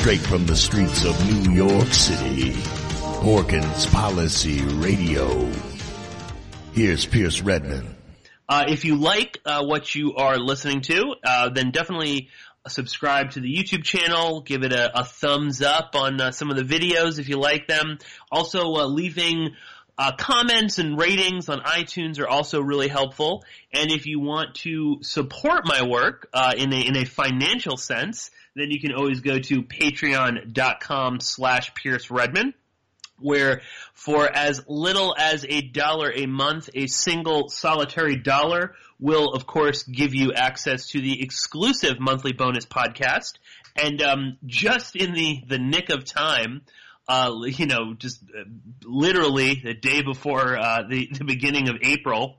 Straight from the streets of New York City, Porkins Policy Radio. Here's Pierce Redmond. If you like what you are listening to, then definitely subscribe to the YouTube channel. Give it a thumbs up on some of the videos if you like them. Also, leaving comments and ratings on iTunes are also really helpful. And if you want to support my work in a financial sense, then you can always go to patreon.com/Pierce Redmond, where for as little as $1 a month, a single solitary dollar will, of course, give you access to the exclusive monthly bonus podcast. And just in the nick of time, just literally the day before the beginning of April,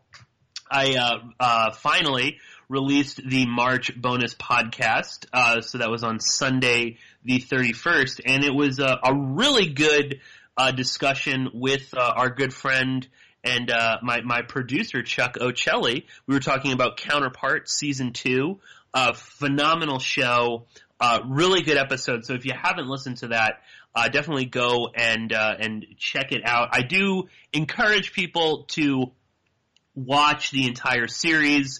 I finally released the March bonus podcast. So that was on Sunday the 31st, and it was a really good discussion with our good friend and my producer, Chuck O'Celli. We were talking about Counterpart Season 2. Phenomenal show. Really good episode. So if you haven't listened to that, definitely go and check it out. I do encourage people to watch the entire series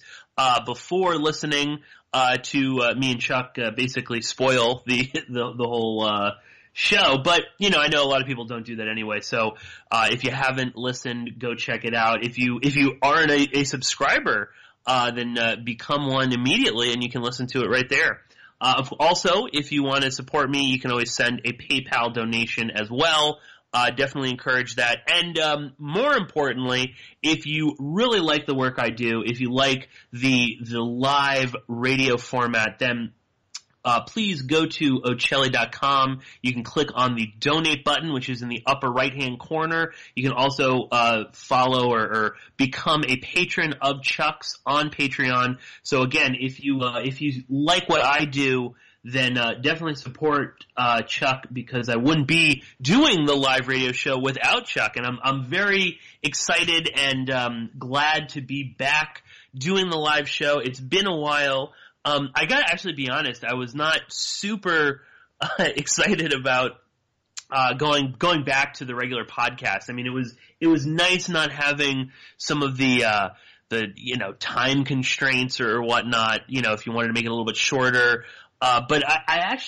before listening to me and Chuck basically spoil the whole show. But I know a lot of people don't do that anyway. So if you haven't listened, go check it out. If you aren't a subscriber, then become one immediately, and you can listen to it right there. Also, if you want to support me, you can always send a PayPal donation as well. Definitely encourage that. And more importantly, if you really like the work I do, if you like the live radio format, then please go to Ocelli.com. You can click on the donate button, which is in the upper right-hand corner. You can also follow or become a patron of Chuck's on Patreon. So again, if you like what I do, then definitely support Chuck, because I wouldn't be doing the live radio show without Chuck. And I'm very excited and glad to be back doing the live show. It's been a while. I gotta actually be honest, I was not super excited about going back to the regular podcast. I mean, it was nice not having some of the time constraints or whatnot, if you wanted to make it a little bit shorter. But I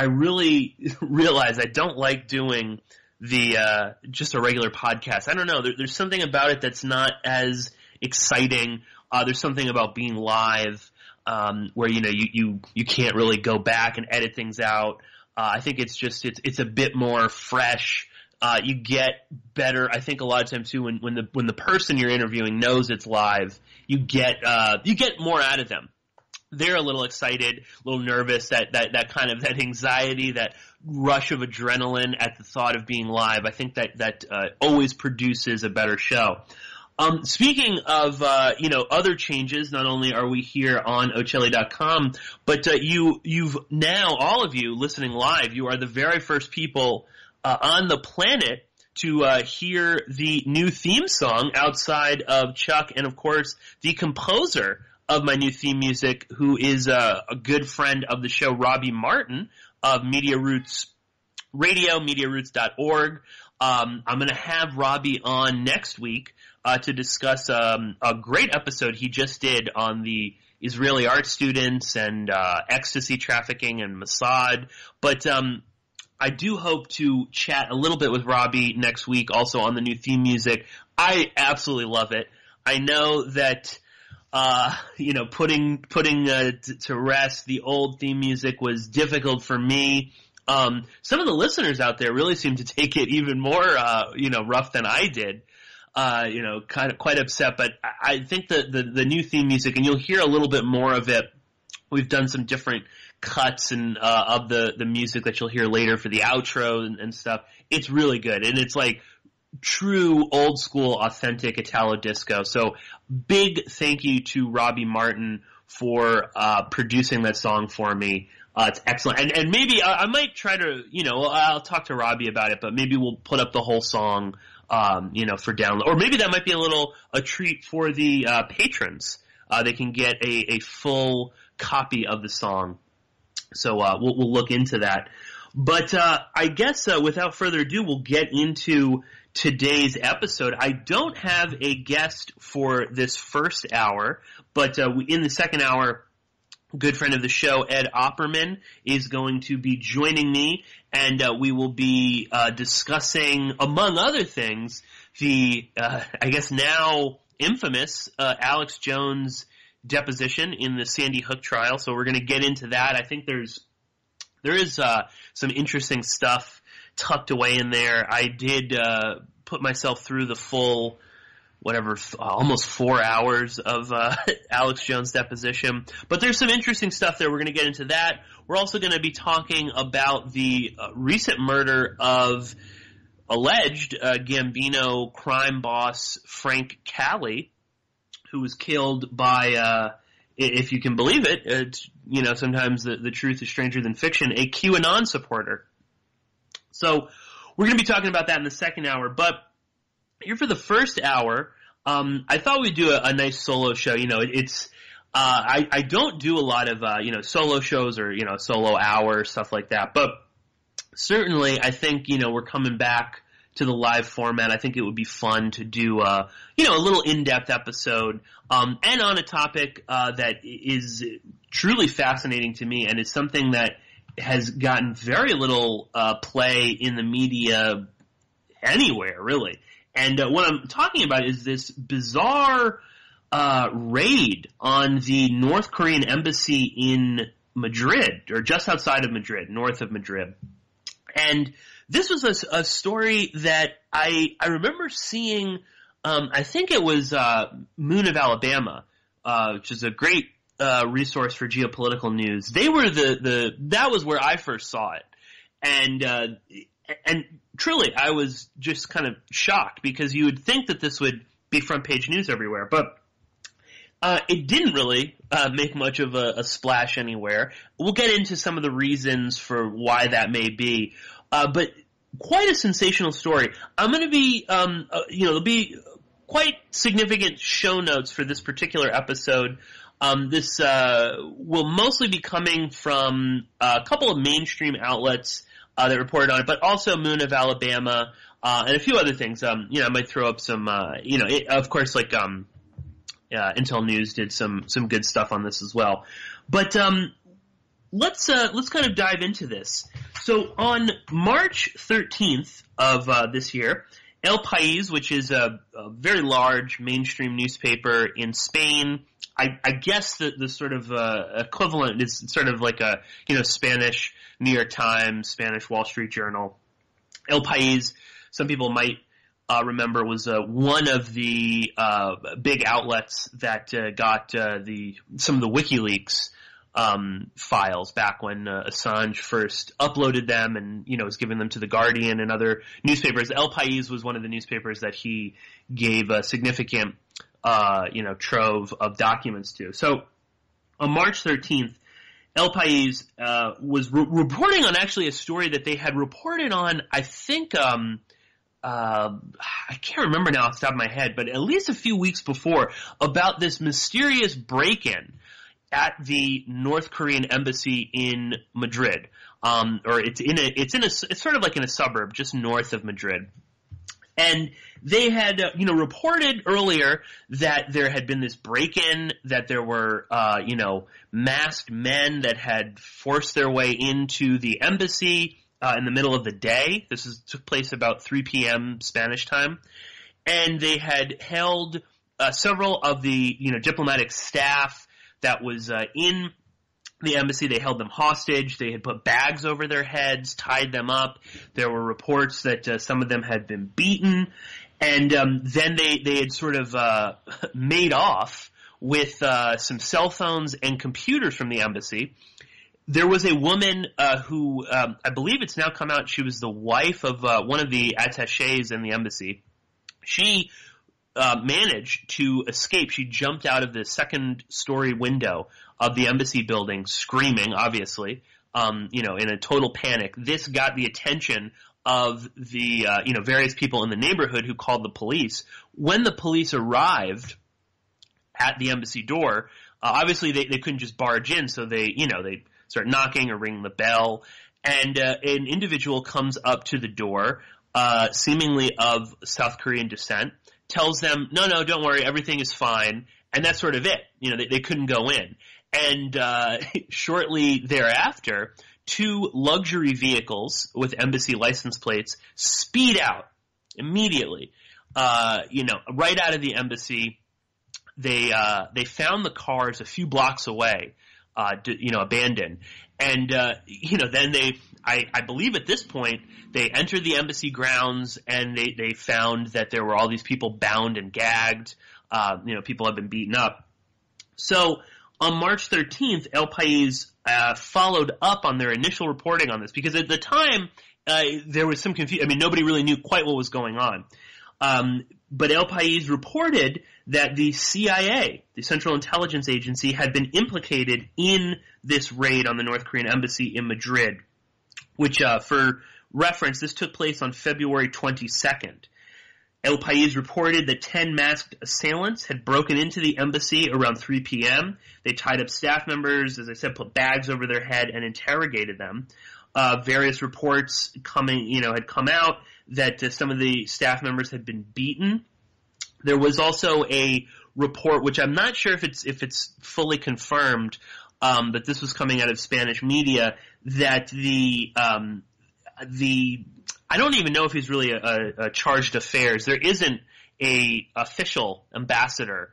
really realized I don't like doing the just a regular podcast. I don't know. There's something about it that's not as exciting. There's something about being live where you can't really go back and edit things out. I think it's a bit more fresh. You get better. I think a lot of times too when the person you're interviewing knows it's live, you get more out of them. They're a little excited, a little nervous, that kind of that anxiety, that rush of adrenaline at the thought of being live. I think that always produces a better show. Speaking of other changes, not only are we here on Ocelli.com, but you've now, all of you listening live, you are the very first people on the planet to hear the new theme song outside of Chuck and, of course, the composer of my new theme music, who is a good friend of the show, Robbie Martin of Media Roots Radio, MediaRoots.org. I'm going to have Robbie on next week to discuss a great episode he just did on the Israeli art students and ecstasy trafficking and Mossad. But I do hope to chat a little bit with Robbie next week also on the new theme music. I absolutely love it. I know that putting to rest the old theme music was difficult for me. Some of the listeners out there really seem to take it even more, rough than I did. Kind of quite upset, but I think the new theme music, and you'll hear a little bit more of it. We've done some different cuts and of the music that you'll hear later for the outro and stuff. It's really good, and it's like true old school, authentic Italo disco. So big thank you to Robbie Martin for producing that song for me. It's excellent. And maybe I might try to, I'll talk to Robbie about it, but maybe we'll put up the whole song, for download. Or maybe that might be a treat for the patrons. They can get a full copy of the song. So we'll look into that. But I guess without further ado, we'll get into today's episode. I don't have a guest for this first hour, but in the second hour, a good friend of the show, Ed Opperman, is going to be joining me, and we will be discussing, among other things, the, I guess now infamous Alex Jones deposition in the Sandy Hook trial. So we're going to get into that. I think there is some interesting stuff tucked away in there. I did put myself through the full, almost 4 hours of Alex Jones' deposition. But there's some interesting stuff there. We're going to get into that. We're also going to be talking about the recent murder of alleged Gambino crime boss Frank Cali, who was killed by, if you can believe it, sometimes the truth is stranger than fiction, a QAnon supporter. So we're going to be talking about that in the second hour. But here for the first hour, I thought we'd do a nice solo show. I don't do a lot of, solo shows or, solo hour, stuff like that. But certainly I think, we're coming back to the live format. I think it would be fun to do, a little in-depth episode, and on a topic, that is truly fascinating to me and is something that has gotten very little, play in the media anywhere, really. And what I'm talking about is this bizarre raid on the North Korean embassy in Madrid, or just outside of Madrid, north of Madrid. And this was a story that I remember seeing, I think it was Moon of Alabama, which is a great resource for geopolitical news. They were that was where I first saw it. And truly, I was just kind of shocked, because you would think that this would be front page news everywhere, but it didn't really make much of a splash anywhere. We'll get into some of the reasons for why that may be, but quite a sensational story. I'm going to be, there'll be quite significant show notes for this particular episode. This will mostly be coming from a couple of mainstream outlets that reported on it, but also Moon of Alabama, and a few other things. I might throw up some, of course, like Intel News did some good stuff on this as well. But let's kind of dive into this. So on March 13th of this year, El País, which is a very large mainstream newspaper in Spain, I guess the sort of equivalent is sort of like a Spanish New York Times, Spanish Wall Street Journal. El País, some people might remember, was one of the big outlets that got some of the WikiLeaks files back when Assange first uploaded them and was giving them to The Guardian and other newspapers. El País was one of the newspapers that he gave a significant trove of documents to. So on March 13th, El País was reporting on actually a story that they had reported on, I think, I can't remember now off the top of my head, but at least a few weeks before, about this mysterious break-in at the North Korean embassy in Madrid. Or it's sort of like in a suburb just north of Madrid. And they had, reported earlier that there had been this break-in, that there were, masked men that had forced their way into the embassy in the middle of the day. This took place about 3 p.m. Spanish time. And they had held several of the, diplomatic staff that was in the embassy. They held them hostage. They had put bags over their heads, tied them up. There were reports that some of them had been beaten. And then they had sort of made off with some cell phones and computers from the embassy. There was a woman who I believe it's now come out, she was the wife of one of the attachés in the embassy. She managed to escape. She jumped out of the second-story window of the embassy building, screaming, obviously, in a total panic. This got the attention of the various people in the neighborhood who called the police. When the police arrived at the embassy door, obviously they couldn't just barge in, so they start knocking or ringing the bell. And an individual comes up to the door, seemingly of South Korean descent, tells them, no, don't worry, everything is fine. And that's sort of it. They couldn't go in. And shortly thereafter, 2 luxury vehicles with embassy license plates speed out immediately. Right out of the embassy. They found the cars a few blocks away, abandoned. And, then I believe at this point, they entered the embassy grounds and they found that there were all these people bound and gagged. People have been beaten up. So on March 13th, El País followed up on their initial reporting on this because at the time, there was some confusion. I mean, nobody really knew quite what was going on. But El País reported that the CIA, the Central Intelligence Agency, had been implicated in this raid on the North Korean embassy in Madrid, which, for reference, this took place on February 22nd. El País reported that 10 masked assailants had broken into the embassy around 3 p.m. They tied up staff members, as I said, put bags over their head and interrogated them. Various reports had come out that some of the staff members had been beaten. There was also a report, which I'm not sure if it's fully confirmed, but this was coming out of Spanish media, that I don't even know if he's really a charged affairs. There isn't a official ambassador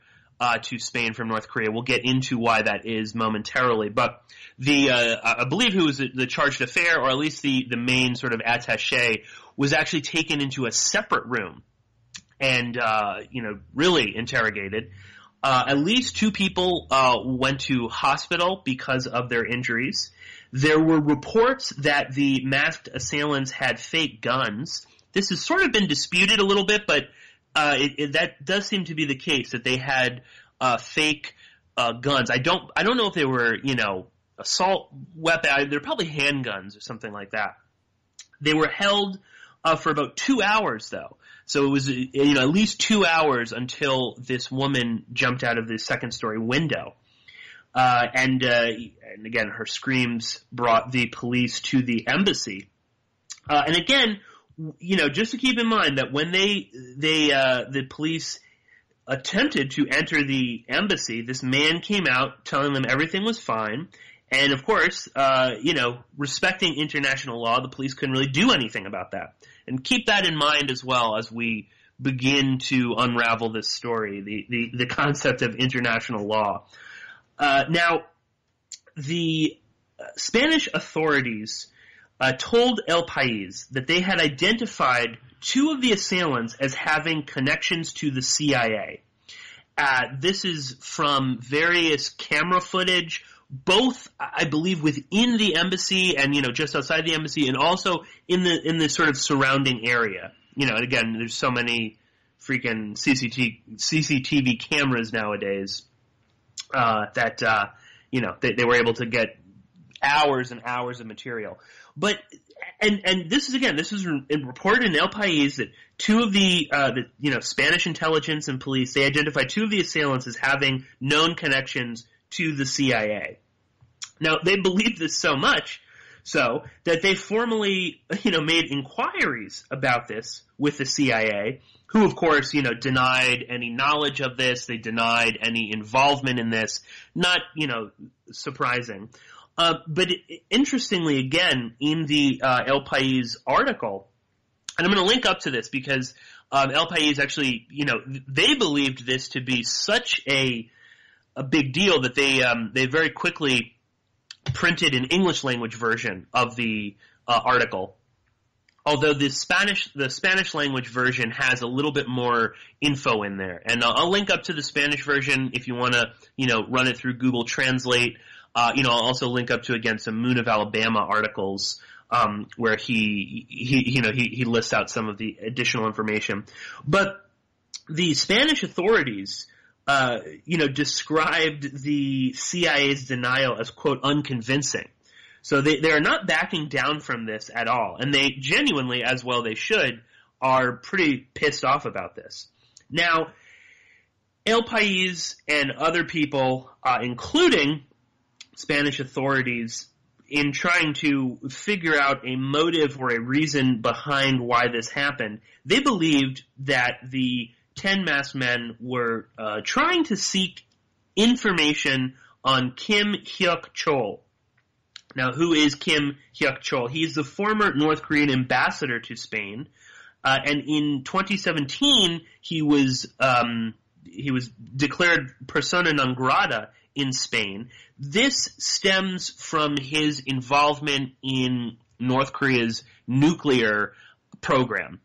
to Spain from North Korea. We'll get into why that is momentarily. But I believe who was the charged affair, or at least the main sort of attaché, was actually taken into a separate room and really interrogated. At least 2 people went to hospital because of their injuries. There were reports that the masked assailants had fake guns. This has sort of been disputed a little bit, but that does seem to be the case, that they had fake guns. I don't know if they were, assault weapons. They're probably handguns or something like that. They were held for about 2 hours, though. So it was, at least 2 hours until this woman jumped out of the second-story window. And again, her screams brought the police to the embassy. And again, just to keep in mind that when the police attempted to enter the embassy, this man came out telling them everything was fine. And of course, respecting international law, the police couldn't really do anything about that. And keep that in mind as well as we begin to unravel this story, the concept of international law. Now, the Spanish authorities told El País that they had identified 2 of the assailants as having connections to the CIA. This is from various camera footage, both, I believe, within the embassy and, just outside the embassy, and also in the sort of surrounding area. Again, there's so many freaking CCTV cameras nowadays. That they were able to get hours and hours of material. But and this is reported in El País that 2 of the Spanish intelligence and police, they identified 2 of the assailants as having known connections to the CIA. Now, they believed this so much so that they formally made inquiries about this with the CIA, who, of course, denied any knowledge of this. They denied any involvement in this. Not, surprising. But interestingly, again, in the El País article, and I'm going to link up to this because El País actually, they believed this to be such a big deal that they very quickly printed an English language version of the article. Although the Spanish language version has a little bit more info in there. And I'll link up to the Spanish version if you want to, run it through Google Translate. I'll also link up to, again, some Moon of Alabama articles, where he lists out some of the additional information. But the Spanish authorities, described the CIA's denial as, quote, unconvincing. So they are not backing down from this at all. And they genuinely, as well they should, are pretty pissed off about this. Now, El País and other people, including Spanish authorities, in trying to figure out a motive or a reason behind why this happened, they believed that the 10 masked men were trying to seek information on Kim Hyuk-chol. Now, who is Kim Hyuk-chol? He's the former North Korean ambassador to Spain, and in 2017 he was declared persona non grata in Spain. This stems from his involvement in North Korea's nuclear program.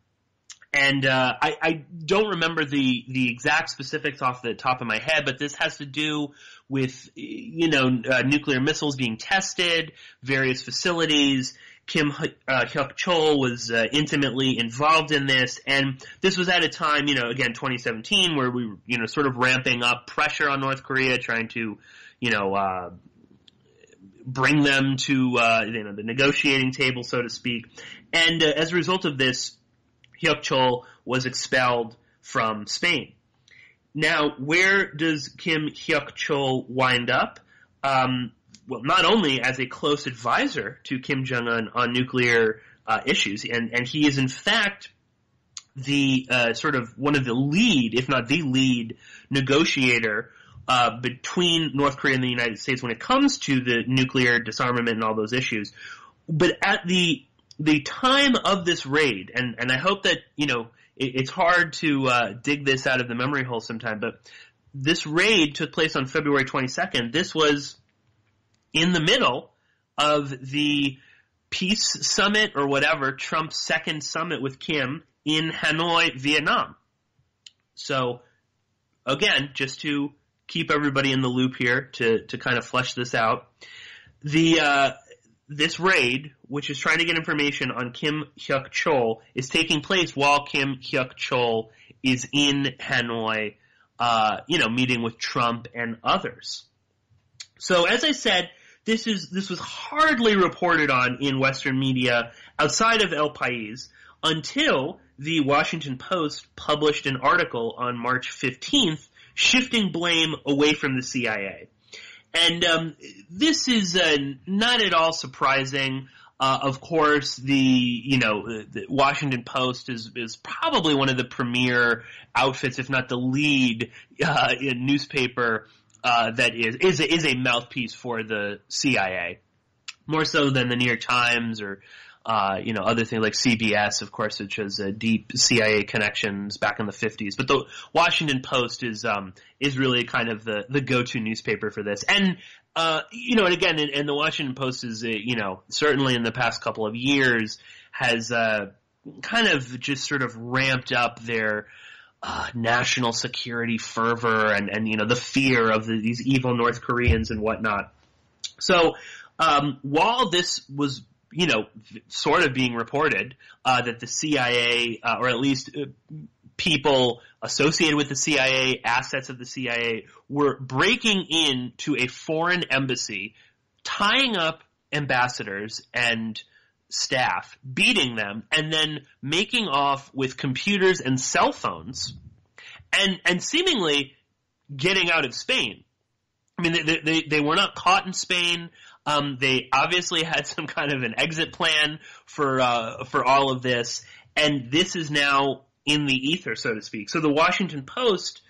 And I don't remember the exact specifics off the top of my head, but this has to do with, nuclear missiles being tested, various facilities. Kim Hyuk-chol was intimately involved in this, and this was at a time, again, 2017, where we were, sort of ramping up pressure on North Korea, trying to, bring them to, the negotiating table, so to speak. And as a result of this, Hyuk-chol was expelled from Spain. Now, where does Kim Hyuk-chol wind up? Well, not only as a close advisor to Kim Jong-un on nuclear issues, and he is in fact the sort of one of the lead, if not the lead, negotiator between North Korea and the United States when it comes to the nuclear disarmament and all those issues. But at the time of this raid, and I hope that, it's hard to dig this out of the memory hole sometime, but this raid took place on February 22nd. This was in the middle of the peace summit or whatever, Trump's second summit with Kim in Hanoi, Vietnam. So, again, just to keep everybody in the loop here to kind of flesh this out, this raid, which is trying to get information on Kim Hyuk-chol, is taking place while Kim Hyuk-chol is in Hanoi, meeting with Trump and others. So, as I said, this was hardly reported on in Western media outside of El País until the Washington Post published an article on March 15th shifting blame away from the CIA. And this is not at all surprising. Of course, the Washington Post is probably one of the premier outfits, if not the lead newspaper that is a mouthpiece for the CIA, more so than the New York Times or other things like CBS, of course, which has deep CIA connections back in the 50s. But the Washington Post is really kind of the go-to newspaper for this. And and again, and the Washington Post is certainly in the past couple of years has kind of just sort of ramped up their national security fervor and the fear of these evil North Koreans and whatnot. So while this was sort of being reported that the CIA, or at least people associated with the CIA, assets of the CIA, were breaking into a foreign embassy, tying up ambassadors and staff, beating them, and then making off with computers and cell phones, and seemingly getting out of Spain. I mean, they were not caught in Spain. They obviously had some kind of an exit plan for all of this, and this is now in the ether, so to speak. So the Washington Post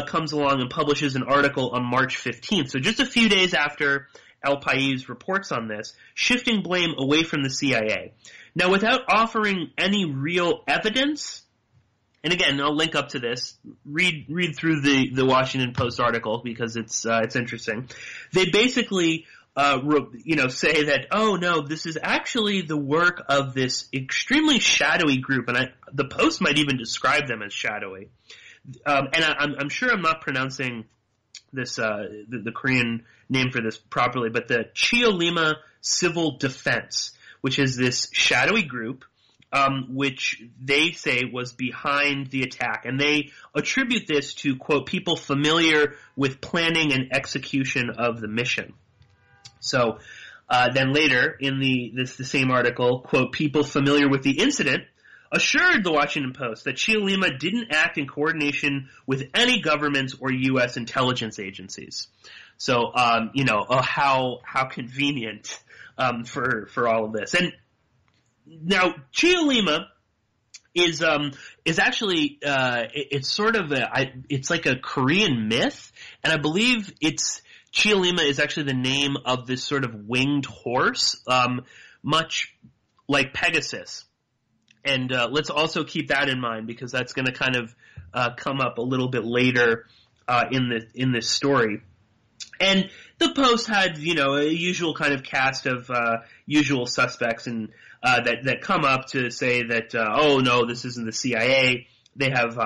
comes along and publishes an article on March 15th, so just a few days after El País reports on this, shifting blame away from the CIA. Now, without offering any real evidence, and again, I'll link up to this. Read through the Washington Post article because it's interesting. They basically say that, oh no, this is actually the work of this extremely shadowy group, and the Post might even describe them as shadowy. And I'm sure I'm not pronouncing this the Korean name for this properly, but the Cheollima Civil Defense, which is this shadowy group, which they say was behind the attack, and they attribute this to, quote, people familiar with planning and execution of the mission. So then later in the same article, quote, people familiar with the incident assured the Washington Post that Cheollima didn't act in coordination with any governments or U.S. intelligence agencies. So, how convenient for all of this. And now Cheollima is actually it's sort of it's like a Korean myth, and I believe Cheollima is actually the name of this sort of winged horse, much like Pegasus. And let's also keep that in mind, because that's going to kind of come up a little bit later in this story. And the Post had, a usual kind of cast of usual suspects and that come up to say that, oh no, this isn't the CIA. They have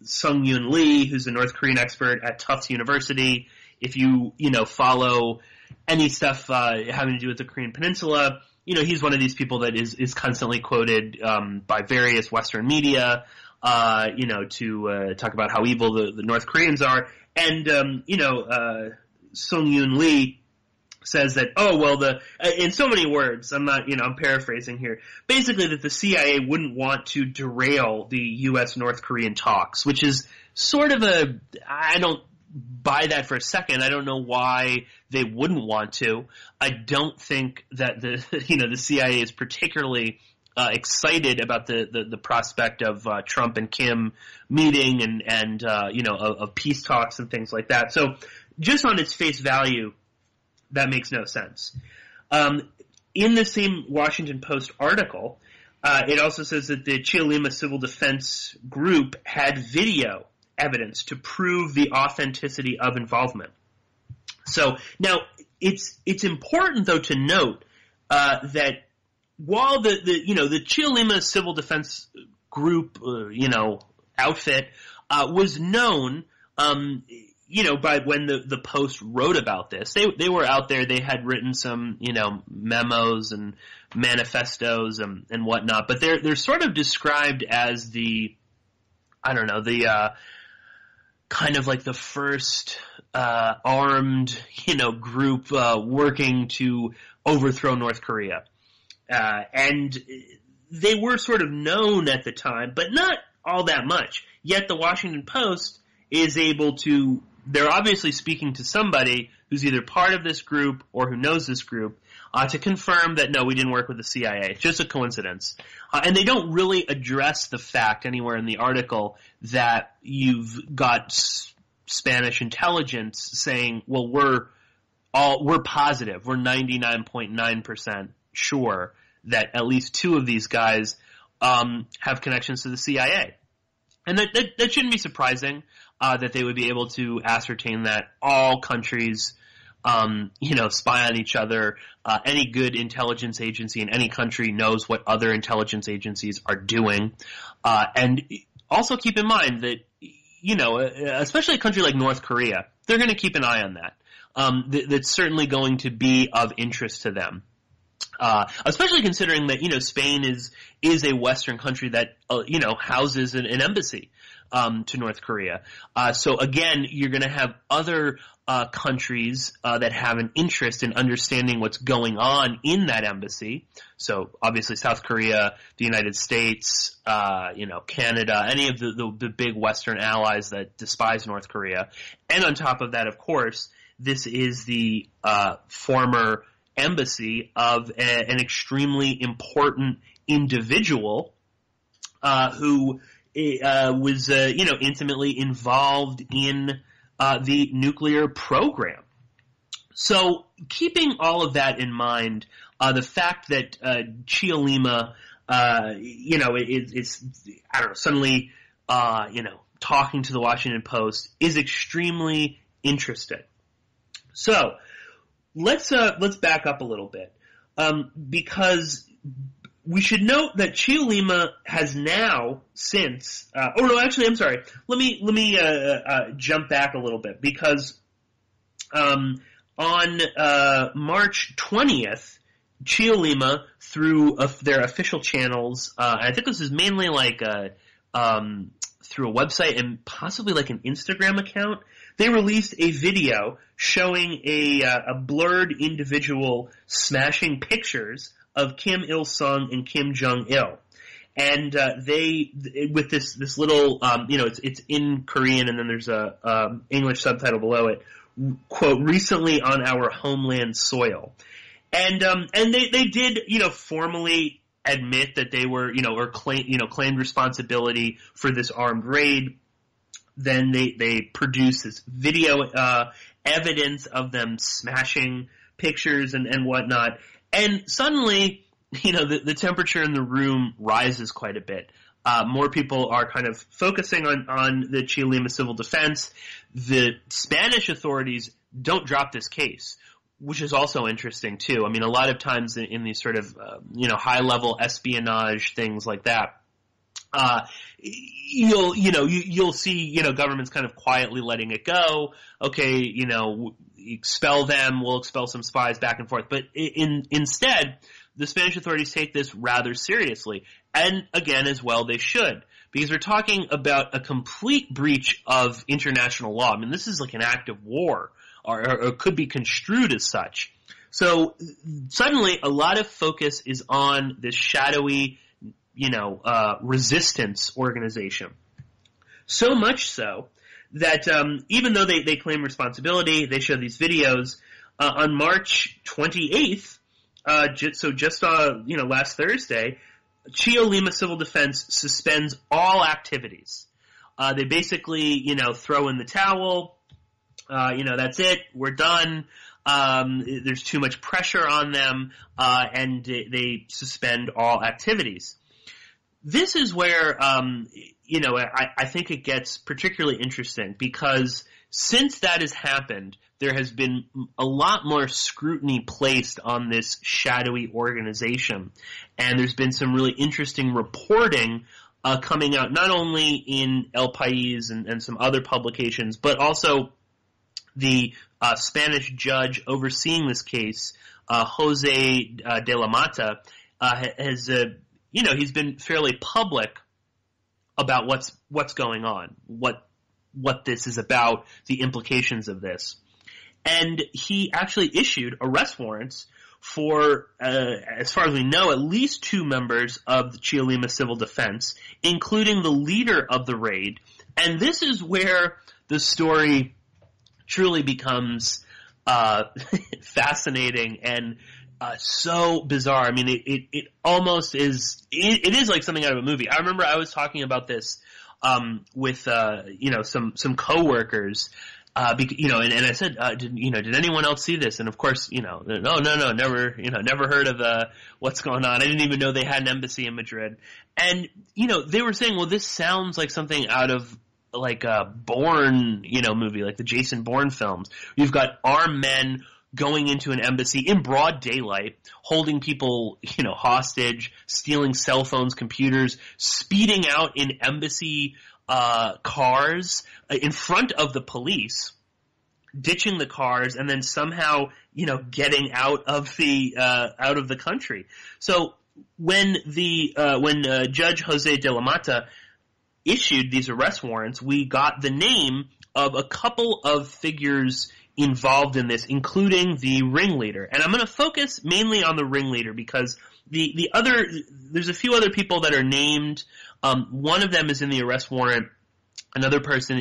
Sung-Yoon Lee, who's a North Korean expert at Tufts University. If you follow any stuff having to do with the Korean Peninsula, he's one of these people that is constantly quoted by various Western media, to talk about how evil the North Koreans are. And Sung-Yoon Lee says that, in so many words, I'm paraphrasing here, basically that the CIA wouldn't want to derail the U.S.-North Korean talks, which is sort of I don't buy that for a second. I don't know why they wouldn't want to. I don't think that the CIA is particularly excited about the prospect of Trump and Kim meeting and of peace talks and things like that. So just on its face value, that makes no sense. In the same Washington Post article, it also says that the Cheollima Civil Defense group had video evidence to prove the authenticity of involvement. So now it's important though to note that while the Cheollima Civil Defense group outfit was known by when the Post wrote about this, they were out there. They had written some memos and manifestos and whatnot, but they're sort of described as the kind of like the first armed group working to overthrow North Korea, and they were sort of known at the time, but not all that much. Yet the Washington Post is able to. They're obviously speaking to somebody who's either part of this group or who knows this group to confirm that, no, we didn't work with the CIA. It's just a coincidence. And they don't really address the fact anywhere in the article that you've got Spanish intelligence saying, well, we're positive. We're 99.9% sure that at least two of these guys have connections to the CIA. And that shouldn't be surprising. That they would be able to ascertain that all countries, spy on each other. Any good intelligence agency in any country knows what other intelligence agencies are doing. And also keep in mind that, especially a country like North Korea, they're going to keep an eye on that. That's certainly going to be of interest to them. Especially considering that, Spain is a Western country that, houses an embassy. To North Korea. So again, you're going to have other countries that have an interest in understanding what's going on in that embassy. So obviously South Korea, the United States, Canada, any of the big Western allies that despise North Korea. And on top of that, of course, this is the former embassy of an extremely important individual who was intimately involved in the nuclear program. So keeping all of that in mind, the fact that Cheollima, suddenly, talking to the Washington Post is extremely interesting. So let's back up a little bit, because we should note that Cheollima has now since. I'm sorry. Let me jump back a little bit, because on March 20th, Cheollima, through their official channels, I think this is mainly like through a website and possibly like an Instagram account, they released a video showing a blurred individual smashing pictures of Kim Il-sung and Kim Jong-il. And they with this little it's in Korean, and then there's a English subtitle below it. Quote, recently on our homeland soil. And they did, formally admit that they were, or claimed responsibility for this armed raid. Then they produced this video, evidence of them smashing pictures and whatnot. And suddenly, the temperature in the room rises quite a bit. More people are kind of focusing on the Cheollima Civil Defense. The Spanish authorities don't drop this case, which is also interesting too. I mean, a lot of times in these sort of high-level espionage things like that, you'll see governments kind of quietly letting it go. Okay, expel them. We'll expel some spies back and forth. But instead, the Spanish authorities take this rather seriously. And again, as well, they should. Because we're talking about a complete breach of international law. I mean, this is like an act of war, or could be construed as such. So suddenly, a lot of focus is on this shadowy, resistance organization. So much so that even though they claim responsibility, they show these videos on March 28th. Just last Thursday, Cheollima Civil Defense suspends all activities. They basically, throw in the towel. That's it. We're done. There's too much pressure on them, and they suspend all activities. This is where, I think it gets particularly interesting, because since that has happened, there has been a lot more scrutiny placed on this shadowy organization. And there's been some really interesting reporting coming out, not only in El País and some other publications, but also the Spanish judge overseeing this case, Jose de la Mata, has he's been fairly public about what's going on, what this is about, the implications of this. And he actually issued arrest warrants for, as far as we know, at least 2 members of the Cheollima Civil Defense, including the leader of the raid. And this is where the story truly becomes fascinating and so bizarre. I mean, it almost is. It is like something out of a movie. I remember I was talking about this with some coworkers. And I said, did anyone else see this? And of course, no, never heard of what's going on. I didn't even know they had an embassy in Madrid. And they were saying, well, this sounds like something out of like a Bourne, movie, like the Jason Bourne films. You've got armed men going into an embassy in broad daylight, holding people, hostage, stealing cell phones, computers, speeding out in embassy cars in front of the police, ditching the cars, and then somehow, getting out of the country. So when Judge Jose de la Mata issued these arrest warrants, we got the name of a couple of figures involved in this, including the ringleader. And I'm going to focus mainly on the ringleader because there's a few other people that are named. One of them is in the arrest warrant. Another person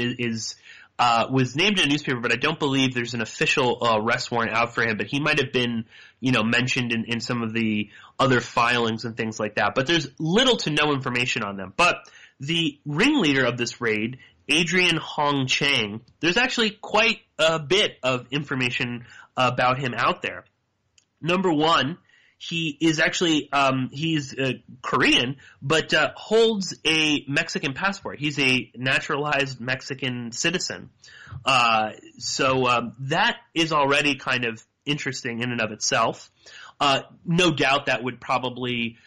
was named in a newspaper, but I don't believe there's an official arrest warrant out for him. But he might have been, mentioned in some of the other filings and things like that. But there's little to no information on them. But the ringleader of this raid, Adrian Hong Chang, there's actually quite a bit of information about him out there. Number one, he is actually he's Korean, but holds a Mexican passport. He's a naturalized Mexican citizen. So that is already kind of interesting in and of itself. No doubt that would probably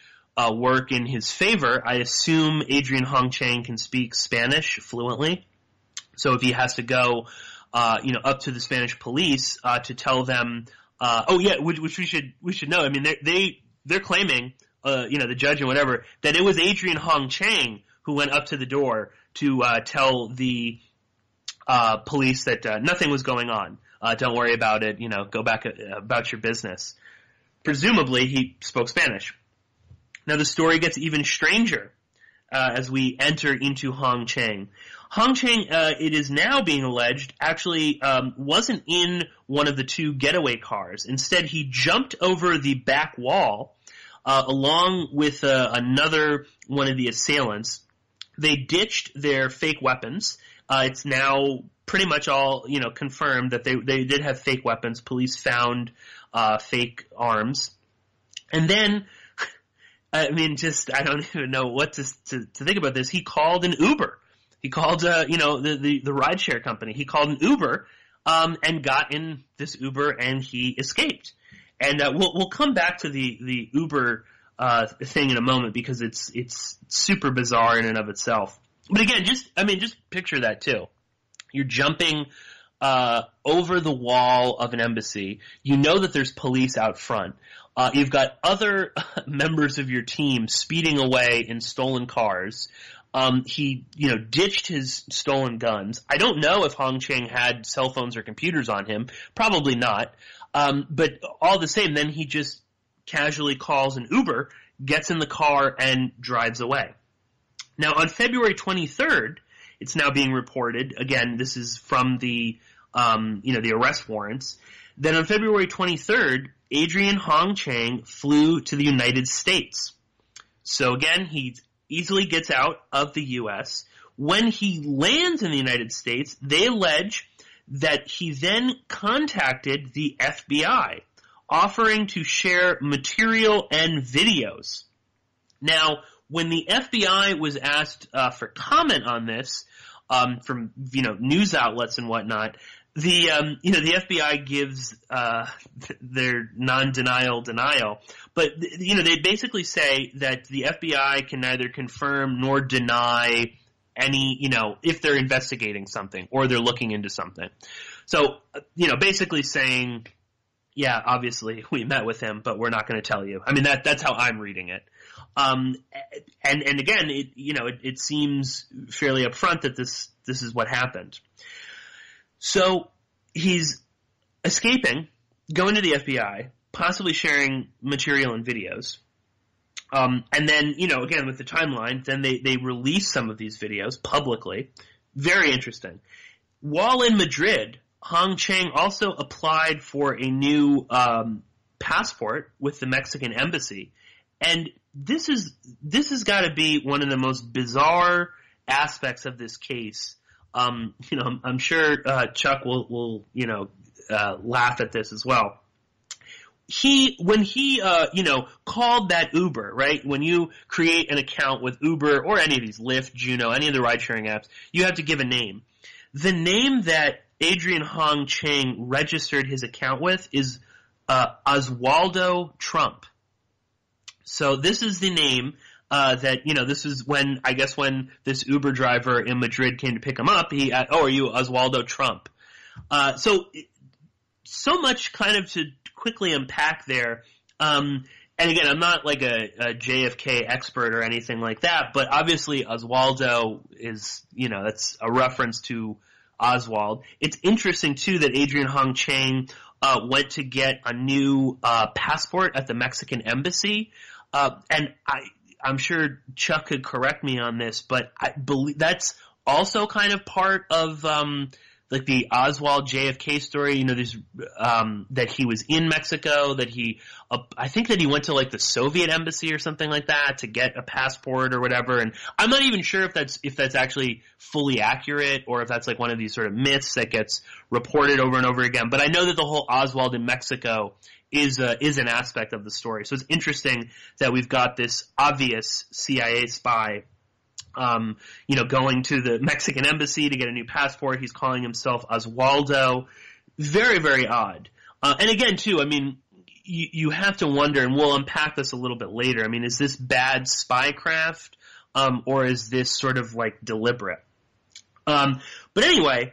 work in his favor. I assume Adrian Hong Chang can speak Spanish fluently. So if he has to go, up to the Spanish police to tell them, which we should know. I mean, they're claiming, the judge and whatever, that it was Adrian Hong Chang who went up to the door to tell the police that nothing was going on. Don't worry about it. Go back about your business. Presumably, he spoke Spanish. Now, the story gets even stranger as we enter into Hong Chang. Hong Chang, it is now being alleged, actually wasn't in one of the two getaway cars. Instead, he jumped over the back wall along with another one of the assailants. They ditched their fake weapons. It's now pretty much all, confirmed that they did have fake weapons. Police found fake arms. And then, I don't even know what to think about this. He called an Uber. He called, the rideshare company. He called an Uber, and got in this Uber, and he escaped. And we'll come back to the Uber thing in a moment, because it's super bizarre in and of itself. But again, just picture that too. You're jumping over the wall of an embassy. You know that there's police out front. You've got other members of your team speeding away in stolen cars. He, ditched his stolen guns. I don't know if Hong Chang had cell phones or computers on him. Probably not. But all the same, then he just casually calls an Uber, gets in the car, and drives away. Now, on February 23rd, it's now being reported. Again, this is from the arrest warrants. Then on February 23rd, Adrian Hong Chang flew to the United States. So again, he easily gets out of the U.S. When he lands in the United States, they allege that he then contacted the FBI, offering to share material and videos. Now, when the FBI was asked for comment on this from news outlets and whatnot, the FBI gives their non-denial denial, but they basically say that the FBI can neither confirm nor deny any, if they're investigating something or they're looking into something. So, basically saying, yeah, obviously we met with him, but we're not going to tell you. I mean, that's how I'm reading it. And again, it seems fairly upfront that this is what happened. So he's escaping, going to the FBI, possibly sharing material and videos. And then, again, with the timeline, then they release some of these videos publicly. Very interesting. While in Madrid, Hong Chang also applied for a new passport with the Mexican embassy. And this has got to be one of the most bizarre aspects of this case. I'm sure Chuck will laugh at this as well. When he called that Uber, right? When you create an account with Uber or any of these, Lyft, Juno, any of the ride-sharing apps, you have to give a name. The name that Adrian Hong Chang registered his account with is Oswaldo Trump. So this is the name that, this is when this Uber driver in Madrid came to pick him up. Are you Oswaldo Trump? So much kind of to quickly unpack there. And again, I'm not like a JFK expert or anything like that, but obviously Oswaldo is, that's a reference to Oswald. It's interesting too that Adrian Hong Chang went to get a new passport at the Mexican embassy. And I'm sure Chuck could correct me on this, but I believe that's also kind of part of like the Oswald JFK story. There's that he was in Mexico, that I think that he went to like the Soviet embassy or something like that to get a passport or whatever. And I'm not even sure if that's actually fully accurate or if that's like one of these sort of myths that gets reported over and over again. But I know that the whole Oswald in Mexico is an aspect of the story. So it's interesting that we've got this obvious CIA spy, going to the Mexican embassy to get a new passport. He's calling himself Oswaldo. Very, very odd. And again, too, you have to wonder, and we'll unpack this a little bit later. Is this bad spycraft, or is this sort of like deliberate? But anyway,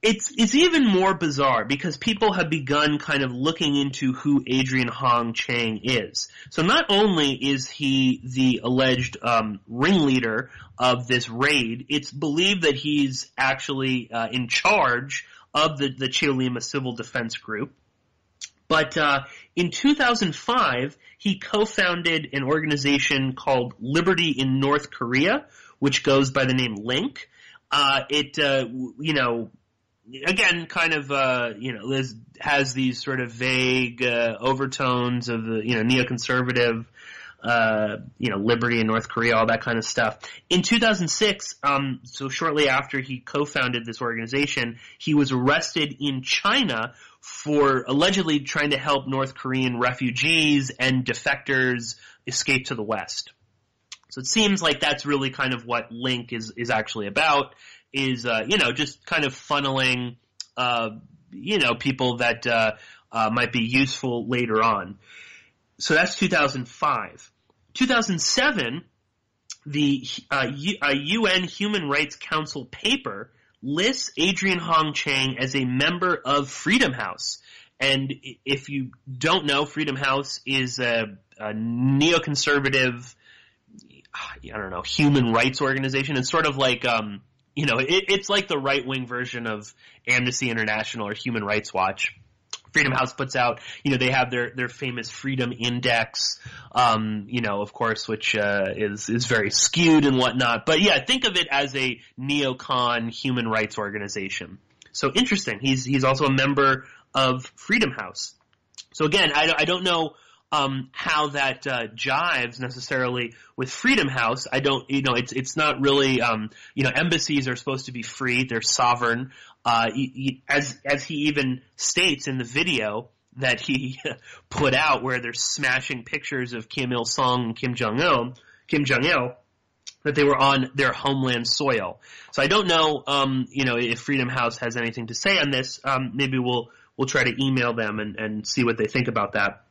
It's even more bizarre because people have begun kind of looking into who Adrian Hong Chang is. So not only is he the alleged ringleader of this raid, it's believed that he's actually in charge of the Cheollima Civil Defense group. But in 2005, he co-founded an organization called Liberty in North Korea, which goes by the name Link. Again, kind of, has these sort of vague overtones of the, neoconservative, liberty in North Korea, all that kind of stuff. In 2006, so shortly after he co-founded this organization, he was arrested in China for allegedly trying to help North Korean refugees and defectors escape to the West. So it seems like that's really kind of what Link is actually about, is, just kind of funneling, people that, might be useful later on. So that's 2005. 2007, the UN Human Rights Council paper lists Adrian Hong Chang as a member of Freedom House. And if you don't know, Freedom House is a neoconservative, human rights organization. It's sort of like, it's like the right-wing version of Amnesty International or Human Rights Watch. Freedom House puts out, they have their famous Freedom Index, of course, which is very skewed and whatnot. But yeah, think of it as a neocon human rights organization. So interesting. He's also a member of Freedom House. So again, I don't know how that jives necessarily with Freedom House. I don't, it's not really, embassies are supposed to be free. They're sovereign. As he even states in the video that he put out, where they're smashing pictures of Kim Il-sung and Kim Jong-il, that they were on their homeland soil. So I don't know, if Freedom House has anything to say on this. Maybe we'll try to email them and see what they think about that.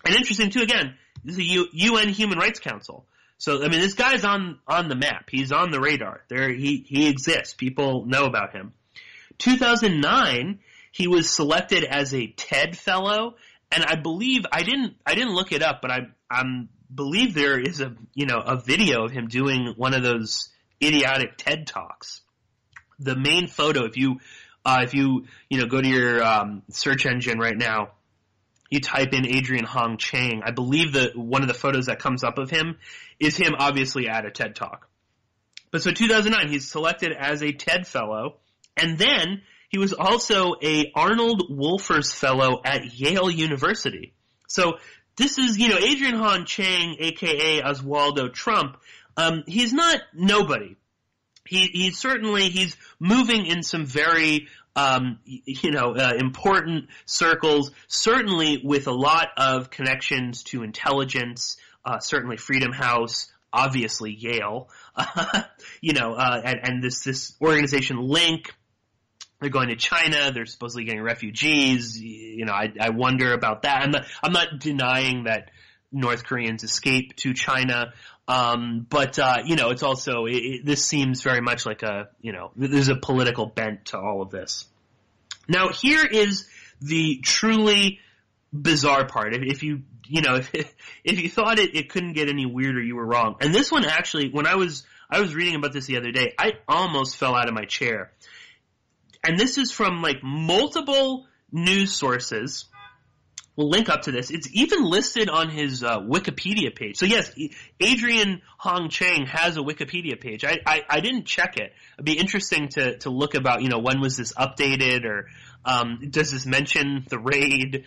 And interesting too, again, this is a UN Human Rights Council. So, this guy's on the map. He's on the radar. He exists. People know about him. 2009, he was selected as a TED Fellow, and I believe, I didn't look it up, but I believe there is a video of him doing one of those idiotic TED Talks. The main photo, if you go to your search engine right now, you type in Adrian Hong Chang, I believe that one of the photos that comes up of him is him obviously at a TED Talk. But so 2009, he's selected as a TED Fellow, and then he was also a Arnold Wolfers Fellow at Yale University. So this is, Adrian Hong Chang, a.k.a. Oswaldo Trump. He's not nobody. He's moving in some very, important circles, certainly with a lot of connections to intelligence, certainly Freedom House, obviously Yale, and this organization Link. They're going to China. They're supposedly getting refugees. I wonder about that. I'm not denying that North Koreans escape to China. But it's also, this seems very much like there's a political bent to all of this. Now, here is the truly bizarre part. If you thought it couldn't get any weirder, you were wrong. And this one actually, when I was reading about this the other day, I almost fell out of my chair. And this is from multiple news sources. We'll link up to this. It's even listed on his Wikipedia page. So yes, Adrian Hong Chang has a Wikipedia page. I didn't check it. It'd be interesting to look about, when was this updated, or does this mention the raid?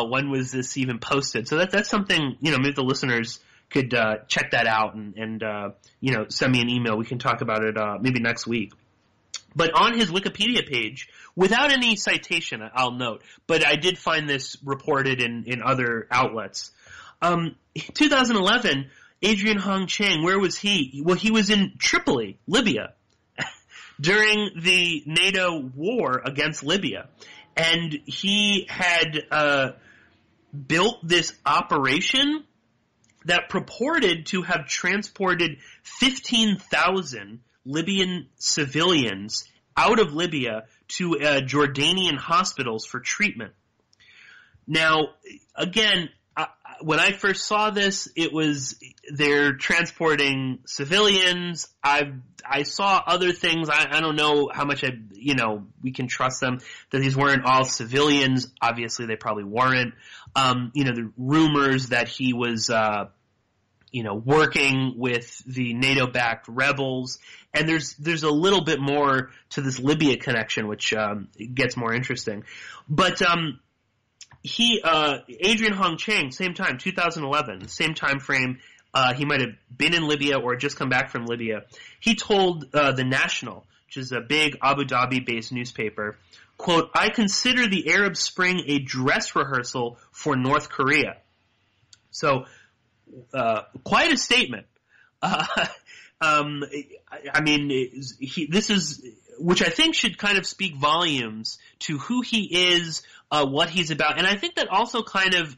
When was this even posted? So that's something, maybe the listeners could check that out and send me an email. We can talk about it maybe next week. But on his Wikipedia page, without any citation, I'll note, but I did find this reported in other outlets. 2011, Adrian Hong Chang, where was he? Well, he was in Tripoli, Libya, during the NATO war against Libya. And he had built this operation that purported to have transported 15,000 Libyan civilians out of Libya to Jordanian hospitals for treatment. Now, again, when I first saw this, it was they're transporting civilians. I saw other things. I don't know how much we can trust them, that these weren't all civilians. Obviously, they probably weren't. The rumors that he was, working with the NATO-backed rebels. And there's a little bit more to this Libya connection, which gets more interesting. But Adrian Hong Chang, same time, 2011, same time frame. He might have been in Libya or just come back from Libya. He told The National, which is a big Abu Dhabi-based newspaper, quote, "I consider the Arab Spring a dress rehearsal for North Korea." So, quite a statement. This is, which I think should kind of speak volumes to who he is, what he's about. And I think that also kind of,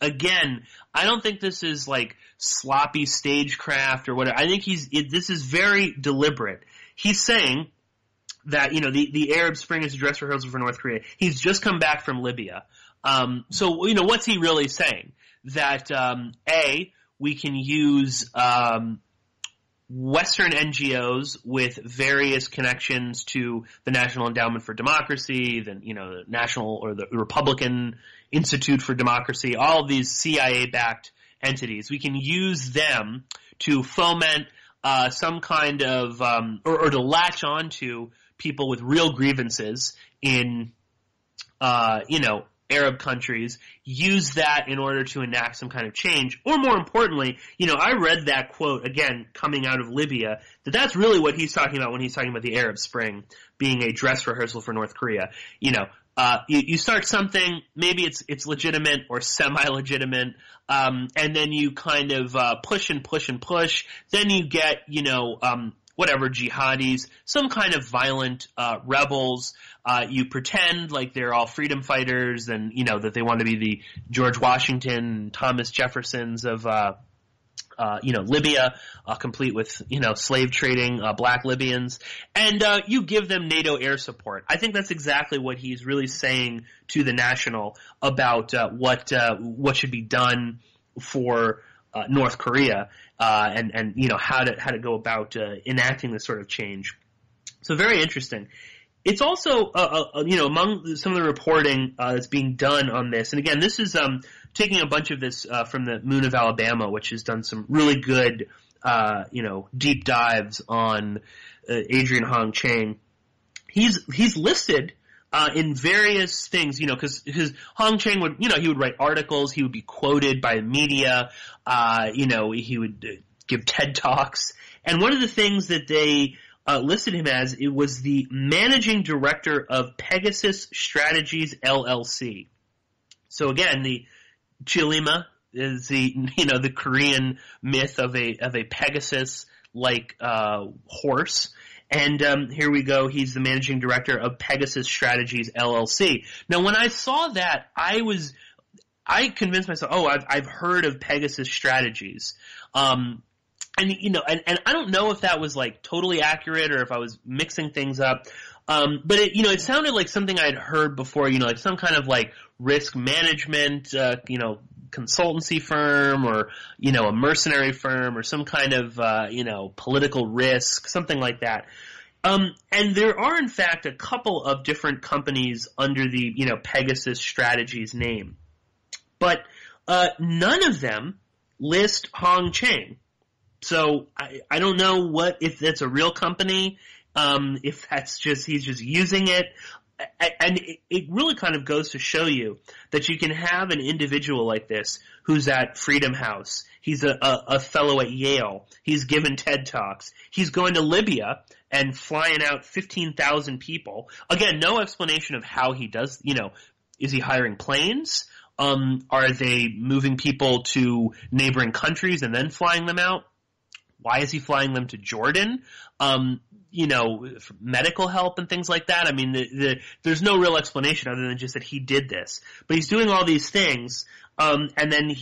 again, I don't think this is like sloppy stagecraft or whatever. I think this is very deliberate. He's saying that, the Arab Spring is a dress rehearsal for North Korea. He's just come back from Libya. So, what's he really saying? That, we can use, Western NGOs with various connections to the National Endowment for Democracy, the National or the Republican Institute for Democracy, all of these CIA-backed entities. We can use them to foment some kind of or to latch on to people with real grievances in Arab countries, use that in order to enact some kind of change. Or more importantly, I read that quote, again, coming out of Libya, that's really what he's talking about when he's talking about the Arab Spring being a dress rehearsal for North Korea. You start something, maybe it's legitimate or semi-legitimate, and then you kind of push and push and push. Then you get, whatever, jihadis, some kind of violent rebels. You pretend like they're all freedom fighters and, that they want to be the George Washington, Thomas Jeffersons of, Libya, complete with, slave trading, black Libyans. And you give them NATO air support. I think that's exactly what he's really saying to The National about what should be done for North Korea, and how to go about enacting this sort of change. So very interesting. It's also among some of the reporting that's being done on this, and again, this is taking a bunch of this from the Moon of Alabama, which has done some really good deep dives on Adrian Hong Chang. He's listed in various things, because Hong Chang would, he would write articles, he would be quoted by the media, he would give TED Talks. And one of the things that they listed him as, it was the managing director of Pegasus Strategies LLC. So again, the Cheollima is the Korean myth of a Pegasus like horse. And here we go. He's the managing director of Pegasus Strategies LLC. Now, when I saw that, I convinced myself, I've heard of Pegasus Strategies. And I don't know if that was like totally accurate or if I was mixing things up. But it sounded like something I'd heard before, like some kind of like risk management, consultancy firm or, a mercenary firm or some kind of, political risk, something like that. And there are in fact a couple of different companies under the, Pegasus Strategies name. But, none of them list Hong Chang. So I don't know if that's a real company, if that's he's just using it. And it really kind of goes to show you that you can have an individual like this who's at Freedom House. He's a fellow at Yale. He's given TED Talks. He's going to Libya and flying out 15,000 people. Again, no explanation of how he does, is he hiring planes? Are they moving people to neighboring countries and then flying them out? Why is he flying them to Jordan? For medical help and things like that. I mean, there's no real explanation other than just that he did this. But he's doing all these things, and then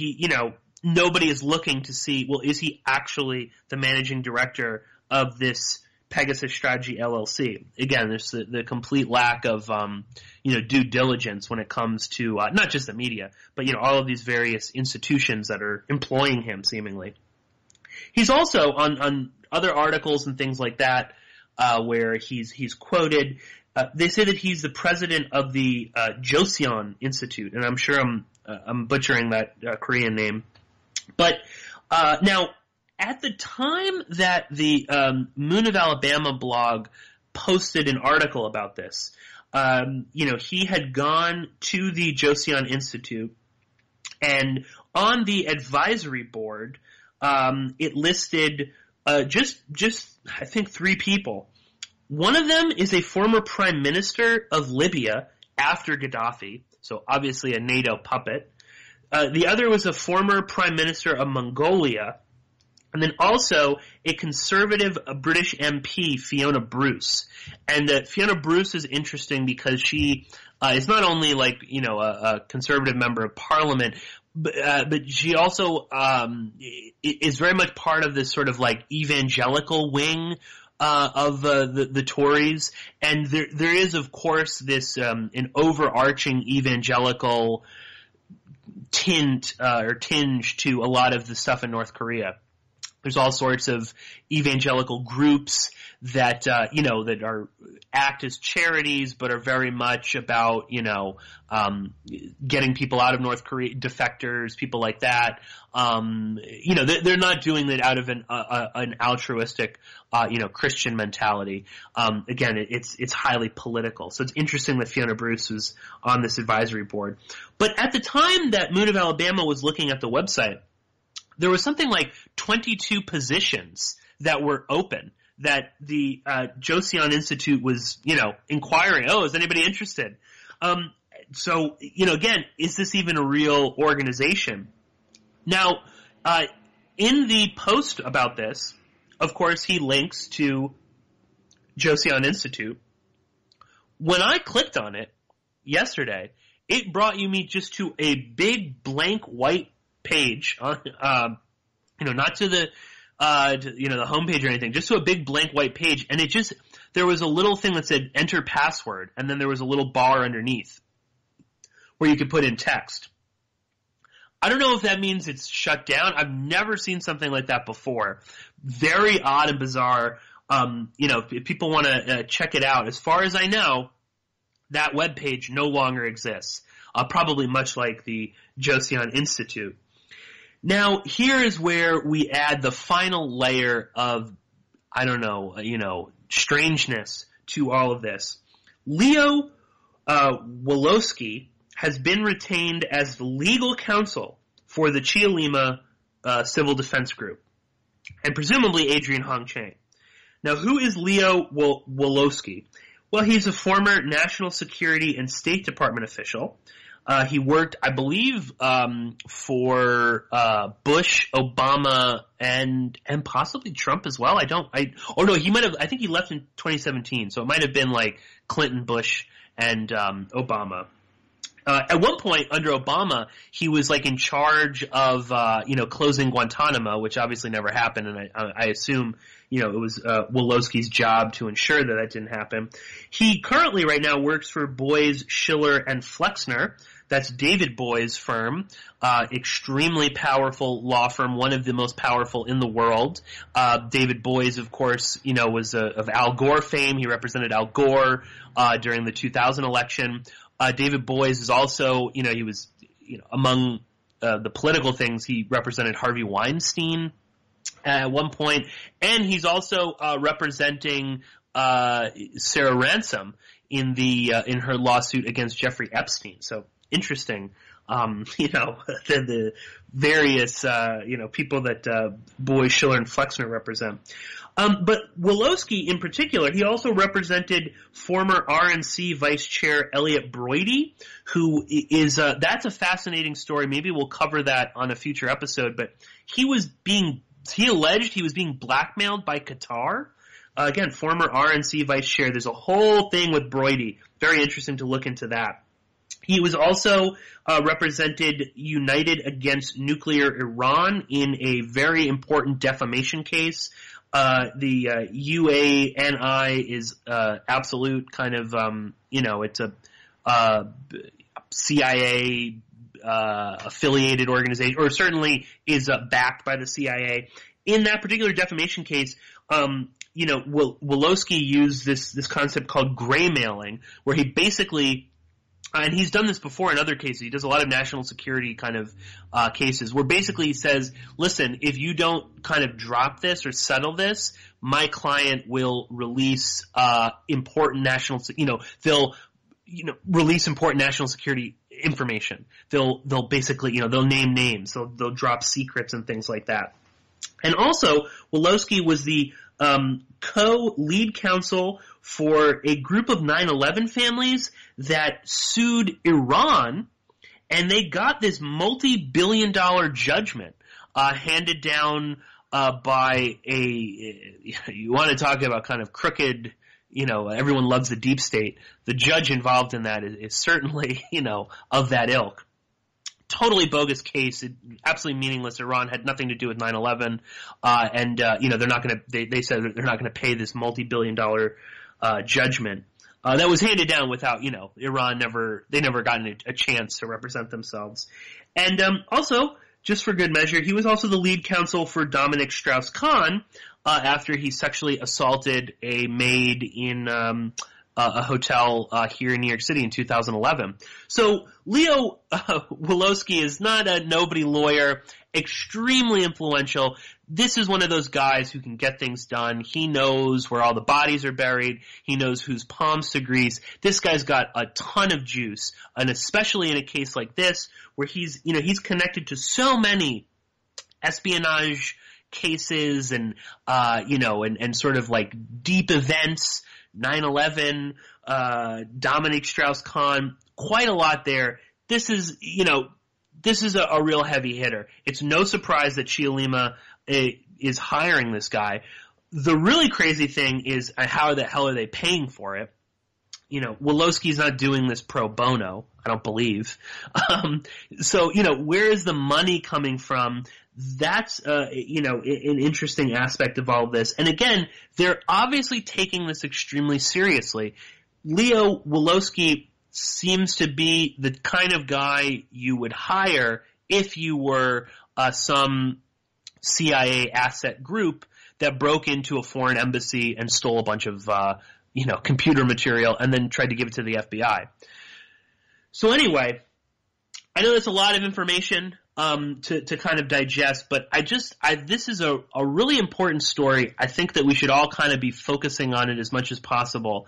nobody is looking to see, well, is he actually the managing director of this Pegasus Strategy LLC. Again, there's the complete lack of, due diligence when it comes to, not just the media, but, all of these various institutions that are employing him, seemingly. He's also on other articles and things like that, where he's quoted. They say that he's the president of the Joseon Institute, and I'm sure I'm butchering that Korean name. But now, at the time that the Moon of Alabama blog posted an article about this, he had gone to the Joseon Institute, and on the advisory board, it listed just I think 3 people. One of them is a former prime minister of Libya after Gaddafi, so obviously a NATO puppet. The other was a former prime minister of Mongolia, and then also a conservative British MP, Fiona Bruce. And Fiona Bruce is interesting because she is not only a conservative member of parliament, but she also is very much part of this sort of evangelical wing of the Tories, and there is, of course, this an overarching evangelical tint or tinge to a lot of the stuff in North Korea. There's all sorts of evangelical groups that that are act as charities, but are very much about getting people out of North Korea, defectors, people like that. They're not doing that out of an altruistic Christian mentality. Again, it's highly political. So it's interesting that Fiona Bruce was on this advisory board. But at the time that Moon of Alabama was looking at the website, there was something like 22 positions that were open that the Joseon Institute was, inquiring. Oh, is anybody interested? So, again, is this even a real organization? Now, in the post about this, of course, he links to Joseon Institute. When I clicked on it yesterday, it brought me just to a big blank white page on, not to the, the homepage or anything, just to a big blank white page. And there was a little thing that said enter password, and then there was a little bar underneath where you could put in text. I don't know if that means it's shut down. I've never seen something like that before. Very odd and bizarre. If people want to check it out, as far as I know, that webpage no longer exists. Probably much like the Joseon Institute. Now, here is where we add the final layer of, strangeness to all of this. Leo Wolosky has been retained as the legal counsel for the Cheollima Civil Defense Group, and presumably Adrian Hong Chang. Now, who is Leo Wolosky? Well, he's a former National Security and State Department official. He worked, I believe, for Bush, Obama, and possibly Trump as well. I think he left in 2017, so it might have been like Clinton, Bush, and Obama. At one point under Obama, he was in charge of closing Guantanamo, which obviously never happened, and I assume it was Wolosky's job to ensure that didn't happen. He currently right now works for Boies, Schiller, and Flexner. That's David Boies' firm, extremely powerful law firm, one of the most powerful in the world. David Boies, of course, was of Al Gore fame. He represented Al Gore during the 2000 election. David Boies is also, he was, among the political things, he represented Harvey Weinstein at one point, and he's also representing Sarah Ransom in her lawsuit against Jeffrey Epstein. So interesting, the various people that Boies, Schiller, and Flexner represent. But Wolosky in particular, he also represented former RNC Vice Chair Elliot Broidy, who is that's a fascinating story. Maybe we'll cover that on a future episode. But he alleged he was being blackmailed by Qatar. Again, former RNC Vice Chair. There's a whole thing with Broidy. Very interesting to look into that. He was also represented United Against Nuclear Iran in a very important defamation case The UANI is absolute kind of, it's a CIA affiliated organization, or certainly is backed by the CIA. In that particular defamation case, Wolosky used this concept called gray mailing, where he basically, and he's done this before in other cases. He does a lot of national security kind of cases, where basically he says, listen, if you don't kind of drop this or settle this, my client will release important national, they'll release important national security information. They'll basically, they'll name names. They'll drop secrets and things like that. And also, Wolosky was the co-lead counsel for a group of 9/11 families that sued Iran, and they got this multi-billion-dollar judgment handed down by you want to talk about kind of crooked, everyone loves the deep state. The judge involved in that is certainly, of that ilk. Totally bogus case, absolutely meaningless. Iran had nothing to do with 9/11, and they're not going to. They said that they're not going to pay this multi-billion-dollar judgment that was handed down without, Iran never gotten a chance to represent themselves. And also, just for good measure, he was also the lead counsel for Dominic Strauss-Kahn after he sexually assaulted a maid in a hotel here in New York City in 2011. So Leo Wolosky is not a nobody lawyer, extremely influential. This is one of those guys who can get things done. He knows where all the bodies are buried. He knows whose palms to grease. This guy's got a ton of juice, and especially in a case like this where he's connected to so many espionage cases and and sort of like deep events. 9/11, Dominic Strauss-Kahn, quite a lot there. This is a real heavy hitter. It's no surprise that Cheollima is hiring this guy. The really crazy thing is how the hell are they paying for it? Wolosky's not doing this pro bono, I don't believe. So where is the money coming from? That's, an interesting aspect of all of this. And again, they're obviously taking this extremely seriously. Leo Wolosky seems to be the kind of guy you would hire if you were some CIA asset group that broke into a foreign embassy and stole a bunch of, computer material and then tried to give it to the FBI. So anyway, I know that's a lot of information to kind of digest, but this is a really important story. I think that we should all kind of be focusing on it as much as possible,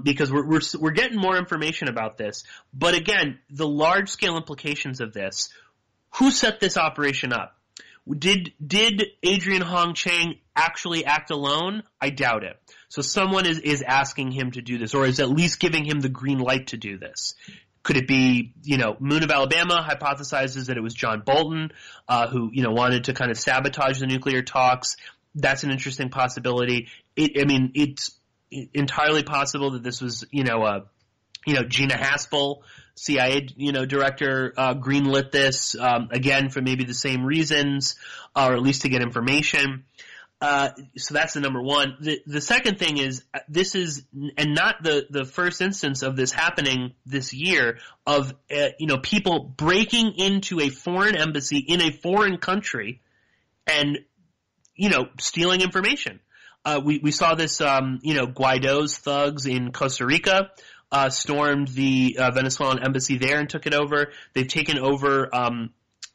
because we're getting more information about this. But again, the large scale implications of this. Who set this operation up? Did Adrian Hong Chang actually act alone? I doubt it. So someone is asking him to do this, or is at least giving him the green light to do this. Could it be, Moon of Alabama hypothesizes that it was John Bolton, who, wanted to kind of sabotage the nuclear talks. That's an interesting possibility. It's entirely possible that this was, Gina Haspel, CIA, director, greenlit this, again, for maybe the same reasons, or at least to get information. So that's the number one. The second thing is, this is, and not the first instance of this happening this year, of, people breaking into a foreign embassy in a foreign country and, stealing information. We saw this, Guaido's thugs in Costa Rica, stormed the Venezuelan embassy there and took it over. They've taken over,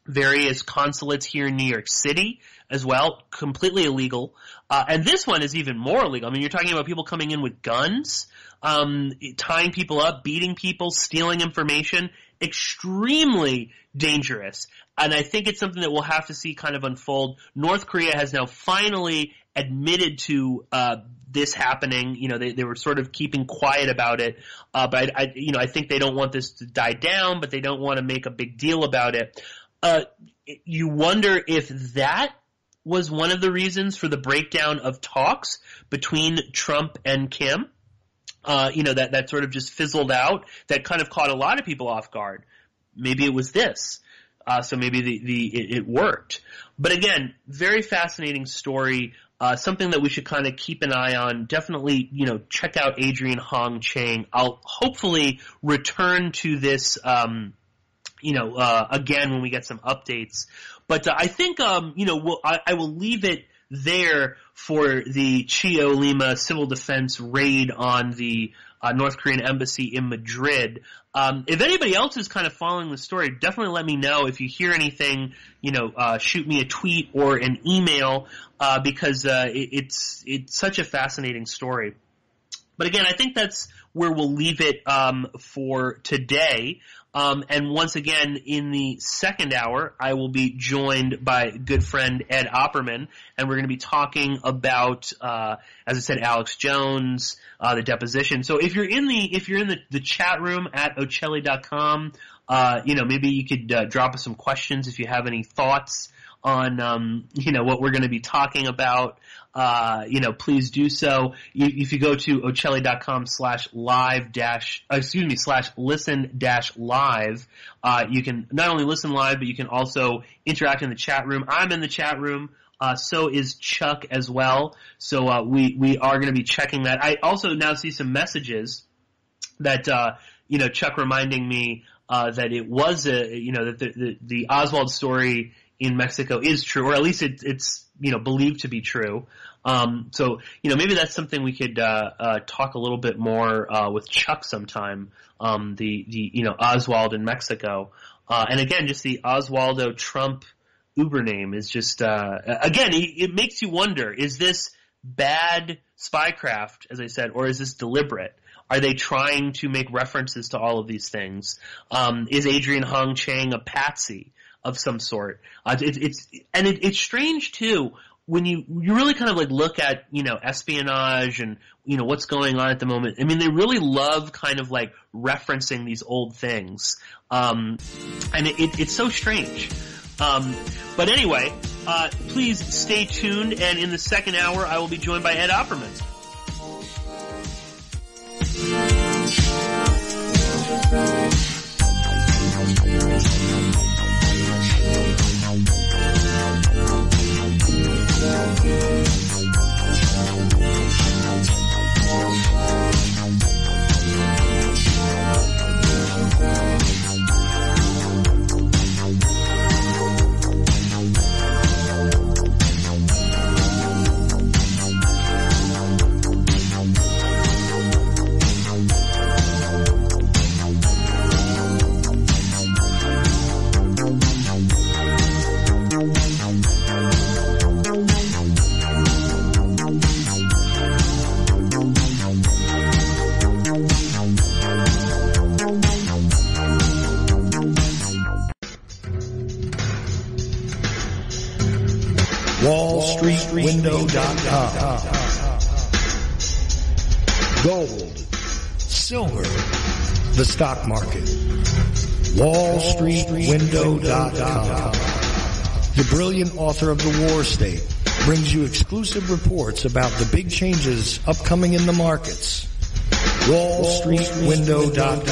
various consulates here in New York City as well, completely illegal. And this one is even more illegal. You're talking about people coming in with guns, tying people up, beating people, stealing information. Extremely dangerous. And I think it's something that we'll have to see kind of unfold. North Korea has now finally admitted to this happening. They were sort of keeping quiet about it. But I think they don't want this to die down, but they don't want to make a big deal about it. You wonder if that was one of the reasons for the breakdown of talks between Trump and Kim. That sort of just fizzled out. That kind of caught a lot of people off guard. Maybe it was this. So maybe it worked. But again, very fascinating story. something that we should kind of keep an eye on. Definitely, check out Adrian Hong Chang. I'll hopefully return to this, again when we get some updates. But I think, I will leave it there for the Cheollima Civil Defense raid on the North Korean embassy in Madrid. If anybody else is kind of following the story, definitely let me know. If you hear anything, shoot me a tweet or an email, because it's such a fascinating story. But again, I think that's where we'll leave it for today. And once again, in the second hour, I will be joined by good friend Ed Opperman, and we're going to be talking about, as I said, Alex Jones, the deposition. So if you're in the chat room at ocelli.com, maybe you could drop us some questions if you have any thoughts on, what we're going to be talking about. Please do so. If you go to ocelli.com/listen-live, you can not only listen live, but you can also interact in the chat room. I'm in the chat room. So is Chuck as well. So, we are going to be checking that. I also now see some messages that, Chuck reminding me, that it was that the Oswald story in Mexico is true, or at least it's believed to be true. So maybe that's something we could talk a little bit more with Chuck sometime. The Oswald in Mexico, and again, just the Oswaldo Trump Uber name is just again, it makes you wonder: is this bad spycraft, as I said, or is this deliberate? Are they trying to make references to all of these things? Is Adrian Hong Chang a patsy of some sort? It's strange too when you really kind of like look at espionage and what's going on at the moment. I mean, they really love kind of like referencing these old things, and it's so strange. But anyway, please stay tuned, and in the second hour, I will be joined by Ed Opperman. WallStreetWindow.com. Gold, silver, the stock market. WallStreetWindow.com. The brilliant author of The War State brings you exclusive reports about the big changes upcoming in the markets. WallStreetWindow.com.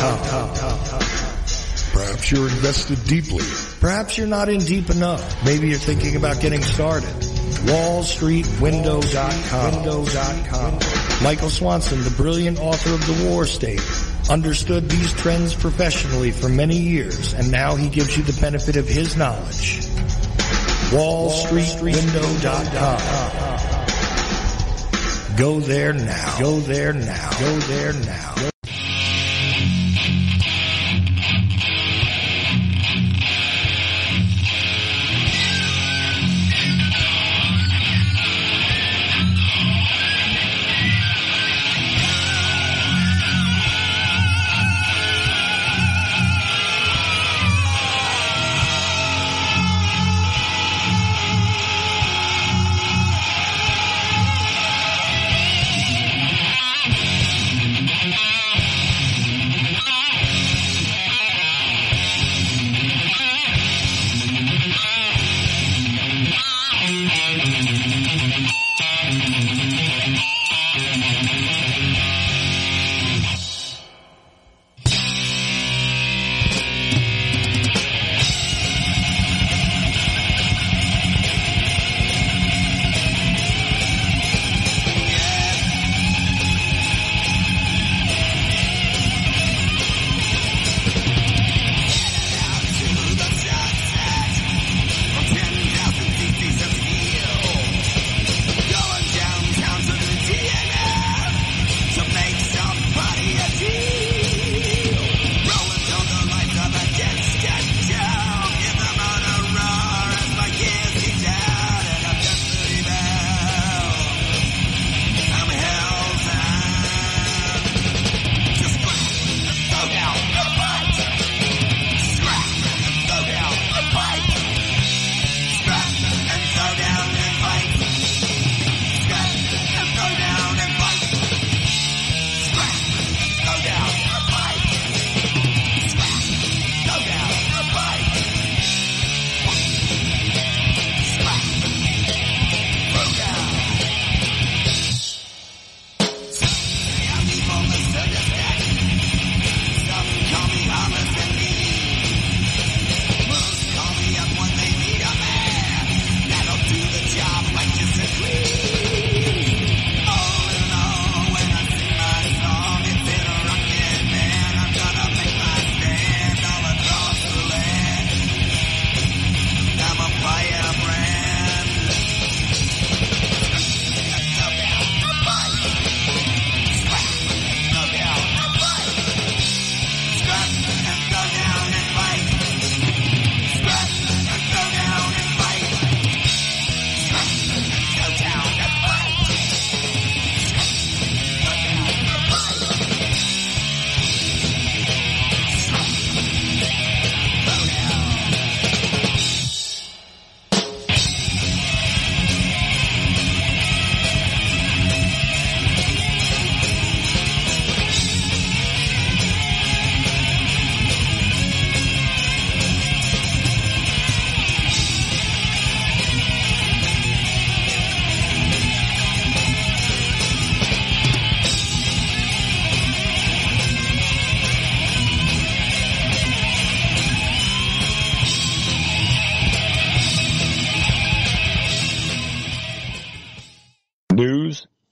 Perhaps you're invested deeply. Perhaps you're not in deep enough. Maybe you're thinking about getting started. WallStreetWindow.com. Michael Swanson, the brilliant author of The War State, understood these trends professionally for many years, and now he gives you the benefit of his knowledge. WallStreetWindow.com. Go there now. Go there now. Go there now.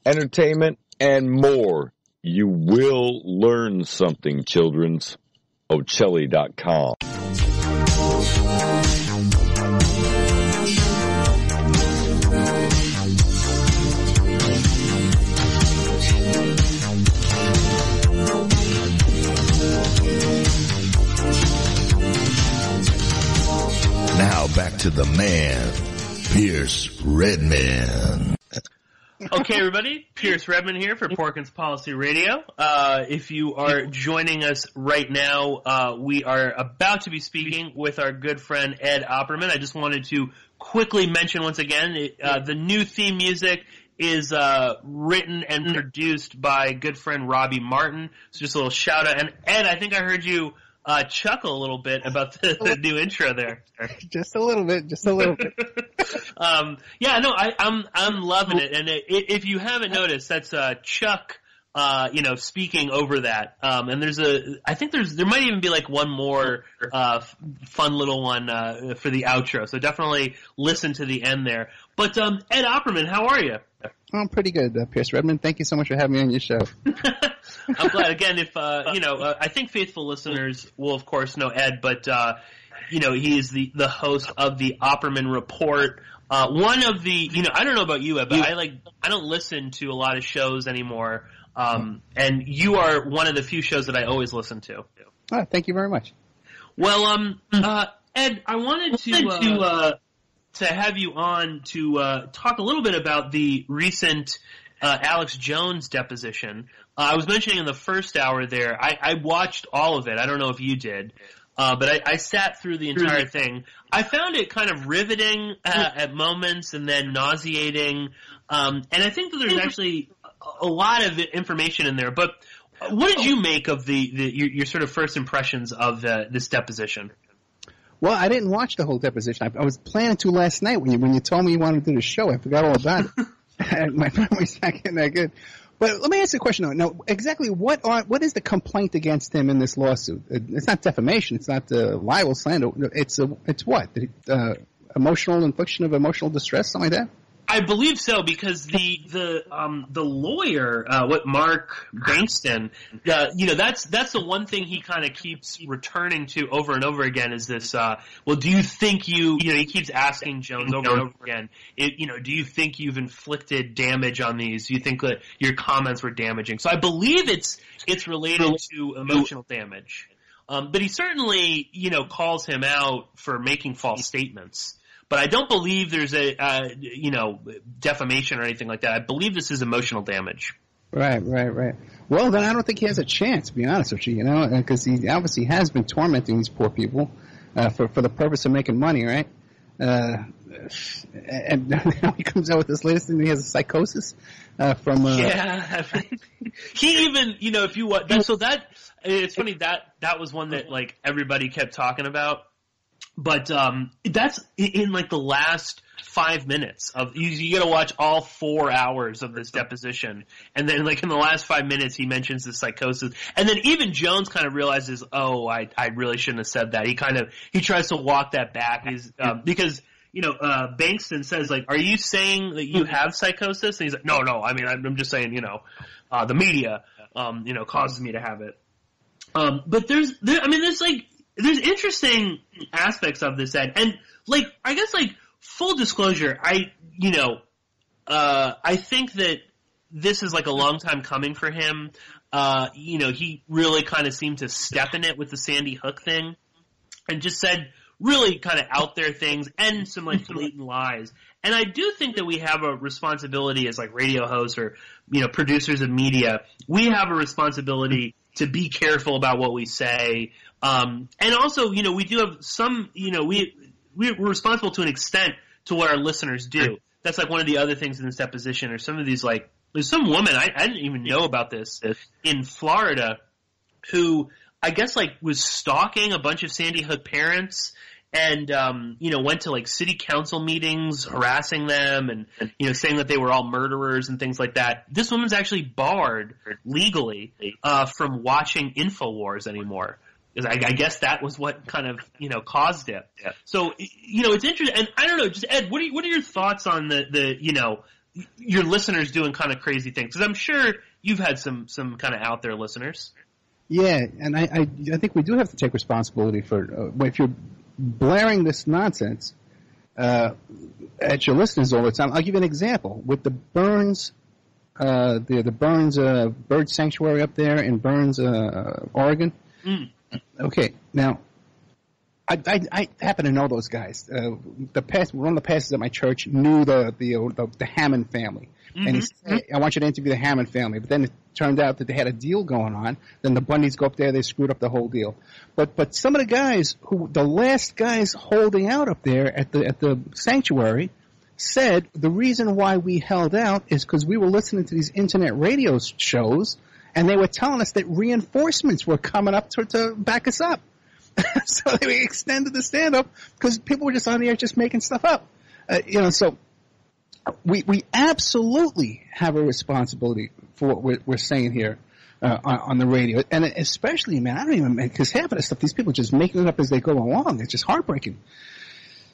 entertainment, and more. You will learn something, children's. Ocelli.com. Now back to the man, Pierce Redman. Okay, everybody, Pierce Redman here for Porkins Policy Radio. If you are joining us right now, we are about to be speaking with our good friend Ed Opperman. I just wanted to quickly mention once again, the new theme music is written and produced by good friend Robbie Martin. So just a little shout out. And Ed, I think I heard you chuckle a little bit about the new intro there. Just a little bit. Yeah, no, I'm loving it. And if you haven't noticed, that's Chuck, speaking over that. And there might even be like one more fun little one for the outro. So definitely listen to the end there. But Ed Opperman, how are you? I'm pretty good, Pierce Redman. Thank you so much for having me on your show. I'm glad. Again, if I think faithful listeners will, of course, know Ed, but he is the host of the Opperman Report. One of the, I don't know about you, Ed, but I don't listen to a lot of shows anymore. And you are one of the few shows that I always listen to. Oh, thank you very much. Well, Ed, I wanted to have you on to talk a little bit about the recent Alex Jones deposition. I was mentioning in the first hour there, I watched all of it. I don't know if you did, but I sat through the entire thing. I found it kind of riveting at moments and then nauseating. And I think that there's actually a lot of information in there. But what did you make of your sort of first impressions of this deposition? Well, I didn't watch the whole deposition. I was planning to last night when you told me you wanted to do the show. I forgot all about it. My memory's not getting that good. But let me ask you a question, though. Now, exactly what is the complaint against him in this lawsuit? It's not defamation. It's not libel, slander. It's what? Emotional infliction of emotional distress, something like that? I believe so, because the lawyer, Mark Bankston, that's the one thing he kind of keeps returning to over and over again is this, do you think he keeps asking Jones over and over again, do you think you've inflicted damage on these? Do you think that your comments were damaging? So I believe it's related to emotional damage. But he certainly, calls him out for making false statements. But I don't believe there's a, defamation or anything like that. I believe this is emotional damage. Right. Well, then I don't think he has a chance, to be honest with you, because he obviously has been tormenting these poor people for the purpose of making money, right? And now he comes out with this latest thing. He has a psychosis from. Yeah, he even, if you want, it's funny that was one that everybody kept talking about. But that's in the last 5 minutes of you got to watch all 4 hours of this deposition, and then in the last 5 minutes he mentions the psychosis, and then even Jones kind of realizes, I really shouldn't have said that. He tries to walk that back. Because Bankston says are you saying that you have psychosis? And he's like, no, I mean I'm just saying the media causes me to have it. But there's interesting aspects of this, Ed, and I guess full disclosure, I think that this is a long time coming for him. He really kind of seemed to step in it with the Sandy Hook thing, and just said really kind of out there things and some blatant lies. And I do think that we have a responsibility as radio hosts or producers of media. We have a responsibility to be careful about what we say. And also, we do have some, we're responsible to an extent to what our listeners do. That's one of the other things in this deposition, or some of these, there's some woman, I didn't even know about this, in Florida, who I guess was stalking a bunch of Sandy Hook parents and, went to city council meetings harassing them and saying that they were all murderers and things like that. This woman's actually barred legally, from watching InfoWars anymore. I guess that was what kind of, caused it. Yeah. So, it's interesting. And I don't know, just Ed, what are your thoughts on the your listeners doing kind of crazy things? Because I'm sure you've had some kind of out there listeners. Yeah, and I think we do have to take responsibility for if you're blaring this nonsense at your listeners all the time. I'll give you an example with the Burns, the Burns Bird Sanctuary up there in Burns, Oregon. Mm. Okay, now I happen to know those guys. One of the pastors at my church knew the Hammond family. Mm-hmm. And he said, I want you to interview the Hammond family. But then it turned out that they had a deal going on. Then the Bundys go up there, they screwed up the whole deal. But some of the guys the last guys holding out up there at the sanctuary said the reason why we held out is because we were listening to these internet radio shows and they were telling us that reinforcements were coming up to back us up. So they extended the stand-up because people were just on the air just making stuff up. So we absolutely have a responsibility for what we're saying here on the radio. And especially, man, I don't even – because half of the stuff, these people are just making it up as they go along. It's just heartbreaking.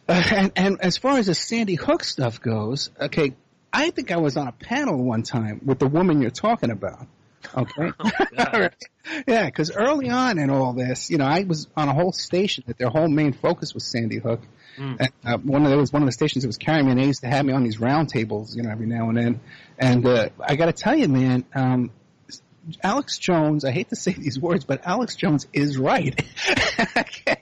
And as far as the Sandy Hook stuff goes, okay, I think I was on a panel one time with the woman you're talking about. Okay. Oh, yeah, because early on in all this, I was on a whole station that their whole main focus was Sandy Hook. Mm. And one of the stations that was carrying me, and they used to have me on these round tables, every now and then. And I got to tell you, man, Alex Jones, I hate to say these words, but Alex Jones is right. Okay.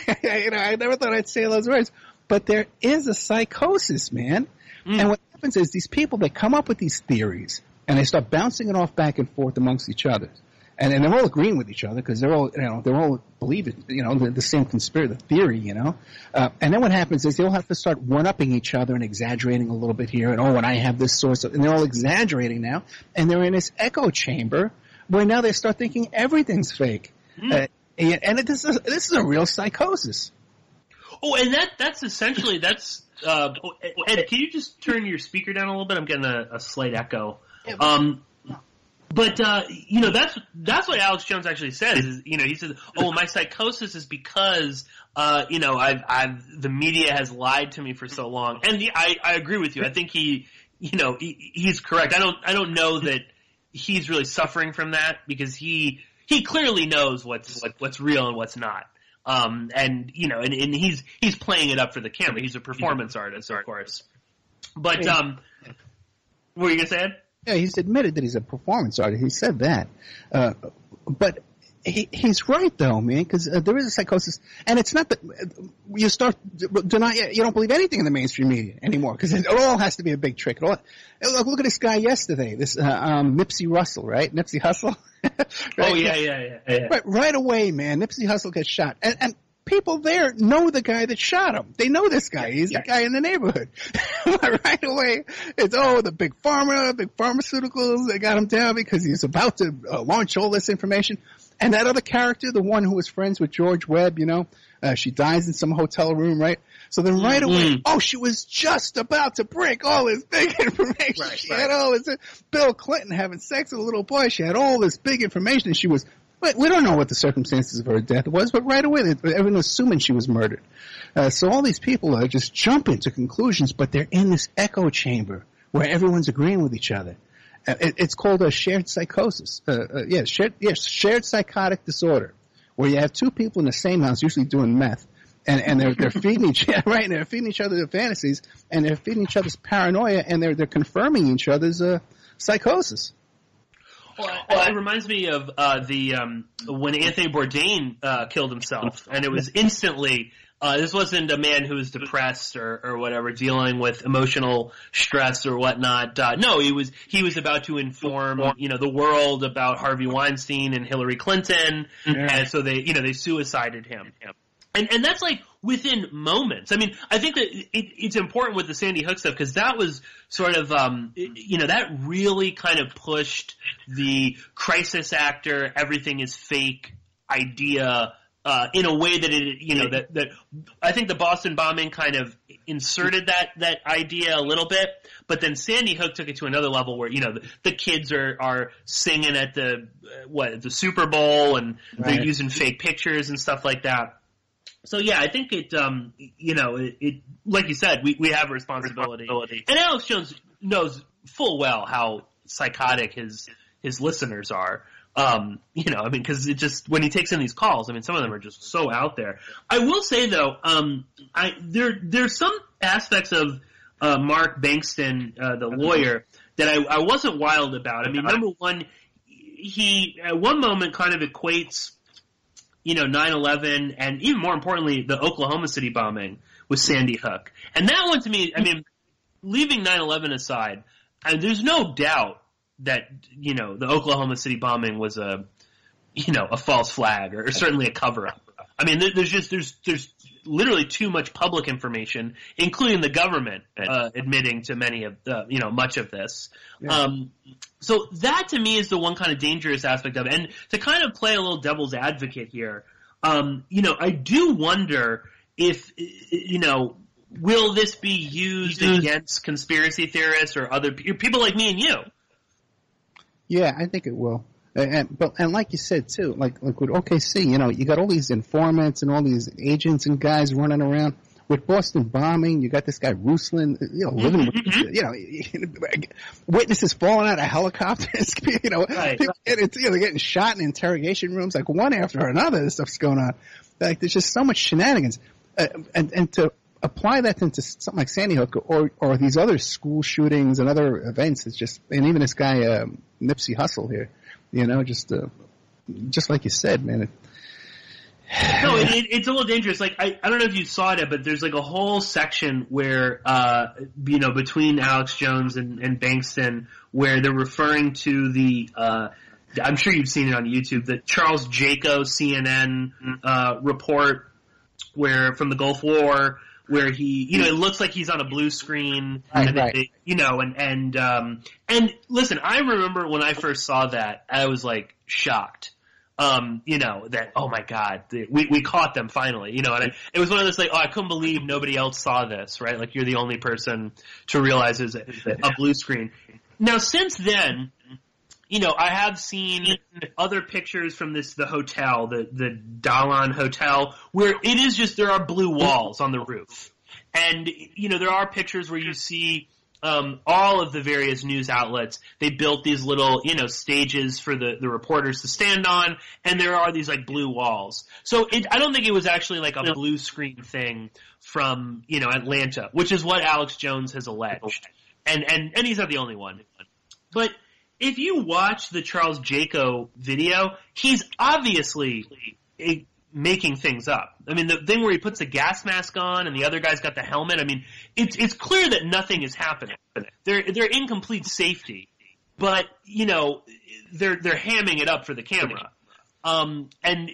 I never thought I'd say those words. But there is a psychosis, man. Mm. And what happens is these people, they come up with these theories, and they start bouncing it off back and forth amongst each other. And they're all agreeing with each other because they're all believing, the same conspiracy theory, And then what happens is they all have to start one-upping each other and exaggerating a little bit here. And, and I have this source and they're all exaggerating now. And they're in this echo chamber where now they start thinking everything's fake. Mm. This is a real psychosis. Oh, and that's essentially, Ed, can you just turn your speaker down a little bit? I'm getting a slight echo. But that's what Alex Jones actually says. Is, he says, "Oh, my psychosis is because the media has lied to me for so long." And I agree with you. I think he's correct. I don't know that he's really suffering from that because he clearly knows what's real and what's not. And he's playing it up for the camera. He's a performance artist, of course. But what were you gonna say, Ed? Yeah, he's admitted that he's a performance artist. He said that. But he's right, though, man, because there is a psychosis. And it's not that you don't believe anything in the mainstream media anymore because it all has to be a big trick. Look at this guy yesterday, this Nipsey Russell, right? Nipsey Hussle. Right? Oh, yeah. Right away, man, Nipsey Hussle gets shot. And people there know the guy that shot him. They know this guy. He's the guy in the neighborhood. Right away, it's, the big pharmaceuticals, they got him down because he's about to launch all this information. And that other character, the one who was friends with George Webb, she dies in some hotel room, right? So then right away, she was just about to break all this big information. Right, she had all this, Bill Clinton having sex with a little boy. She had all this big information and she was, we don't know what the circumstances of her death was, but right away, everyone was assuming she was murdered. So all these people are just jumping to conclusions, but they're in this echo chamber where everyone's agreeing with each other. It's called a shared psychosis. Shared psychotic disorder, where you have two people in the same house, usually doing meth, and they're feeding each other, right? And they're feeding each other their fantasies, and they're feeding each other's paranoia, and they're confirming each other's psychosis. Well, it reminds me of when Anthony Bourdain killed himself, and it was instantly. This wasn't a man who was depressed or whatever, dealing with emotional stress or whatnot. No, he was about to inform the world about Harvey Weinstein and Hillary Clinton, and so they suicided him. And that's like within moments. I mean, I think that it's important with the Sandy Hook stuff because that was sort of, that really kind of pushed the crisis actor, everything is fake idea, in a way that that I think the Boston bombing kind of inserted that idea a little bit, but then Sandy Hook took it to another level where, the kids are singing at the Super Bowl and they're using fake pictures and stuff like that. So yeah, I think it like you said, we have a responsibility. And Alex Jones knows full well how psychotic his listeners are. Because it just, when he takes in these calls, some of them are just so out there. I will say though, there's some aspects of Mark Bankston, the lawyer, that I wasn't wild about. Number one, he at one moment kind of equates, 9/11 and even more importantly, the Oklahoma City bombing with Sandy Hook. And that one to me, leaving 9/11 aside, there's no doubt that, the Oklahoma City bombing was a false flag or certainly a cover-up. There's literally too much public information, including the government, admitting to much of this. Yeah. So that to me is the one kind of dangerous aspect of it. And to kind of play a little devil's advocate here, I do wonder if, will this be used against conspiracy theorists or other people like me and you? Yeah, I think it will. And like you said too, like with OKC, you got all these informants and all these agents and guys running around. With Boston bombing, you got this guy Ruslan, living with, witnesses falling out of helicopters, right. They're getting shot in interrogation rooms, like one after another. This stuff's going on. Like there's just so much shenanigans, and to apply that into something like Sandy Hook or these other school shootings and other events, it's just, and even this guy Nipsey Hussle here, just like you said, man. No, it's a little dangerous. Like I don't know if you saw it, but there's like a whole section where between Alex Jones and Bankston where they're referring to the I'm sure you've seen it on YouTube, the Charles Jaco CNN report where from the Gulf War where he it looks like he's on a blue screen and listen, I remember when I first saw that I was like shocked. That, oh my God, we caught them finally, and it was one of those like, oh, I couldn't believe nobody else saw this, right? Like you're the only person to realize it's a blue screen. Now, since then, I have seen other pictures from the hotel, the Dalan Hotel, where it is just, there are blue walls on the roof. And, there are pictures where you see all of the various news outlets, they built these little, stages for the reporters to stand on, and there are these like blue walls. So I don't think it was actually like a blue screen thing from, Atlanta, which is what Alex Jones has alleged. And he's not the only one. But if you watch the Charles Jaco video, he's obviously making things up. The thing where he puts the gas mask on and the other guy's got the helmet, it's clear that nothing is happening. They're in complete safety, but, they're hamming it up for the camera. And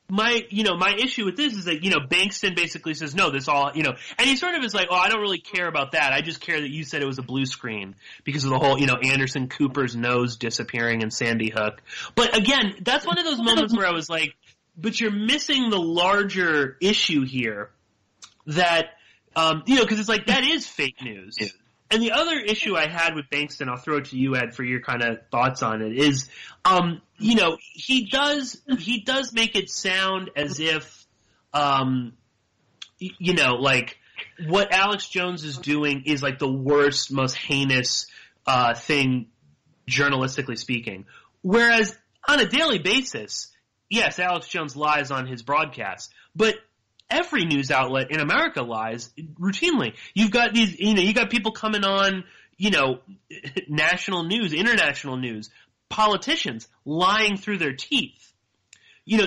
my issue with this is that, Bankston basically says, no, this all, and he sort of is like, oh, I don't really care about that. I just care that you said it was a blue screen because of the whole, Anderson Cooper's nose disappearing in Sandy Hook. But again, that's one of those moments where I was like, but you're missing the larger issue here that, because it's like, that is fake news. Yeah. And the other issue I had with Bankston, I'll throw it to you, Ed, for your kind of thoughts on it, is, he does make it sound as if, like what Alex Jones is doing is like the worst, most heinous, thing, journalistically speaking. Whereas on a daily basis, yes, Alex Jones lies on his broadcasts, but every news outlet in America lies routinely. You've got these, you got people coming on, national news, international news, politicians lying through their teeth.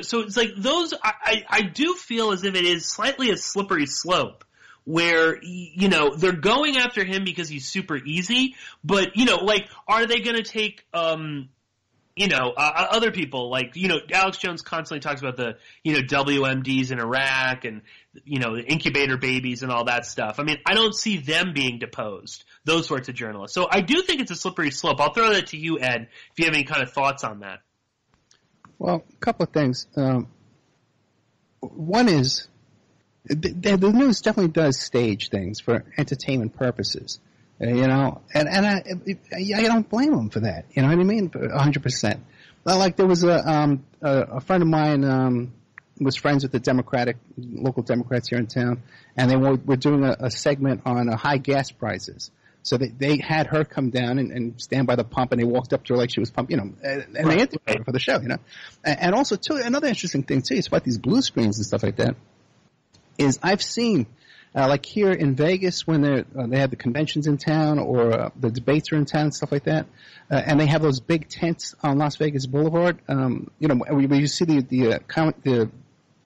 So it's like those, I do feel as if it is slightly a slippery slope where, they're going after him because he's super easy, but, like, are they going to take, other people like, Alex Jones constantly talks about the, WMDs in Iraq and, the incubator babies and all that stuff. I don't see them being deposed, those sorts of journalists. So I do think it's a slippery slope. I'll throw that to you, Ed, if you have any kind of thoughts on that. Well, a couple of things. One is the news definitely does stage things for entertainment purposes. And I don't blame them for that. You know what I mean? 100%. Like there was a friend of mine was friends with the local Democrats here in town, and they were doing a segment on high gas prices. So they had her come down and stand by the pump, and they walked up to her like she was pumping, and they interviewed her for the show, And also, too, another interesting thing, too, is about these blue screens and stuff like that, is I've seen, like here in Vegas when they have the conventions in town or the debates are in town and stuff like that, and they have those big tents on Las Vegas Boulevard, where you see the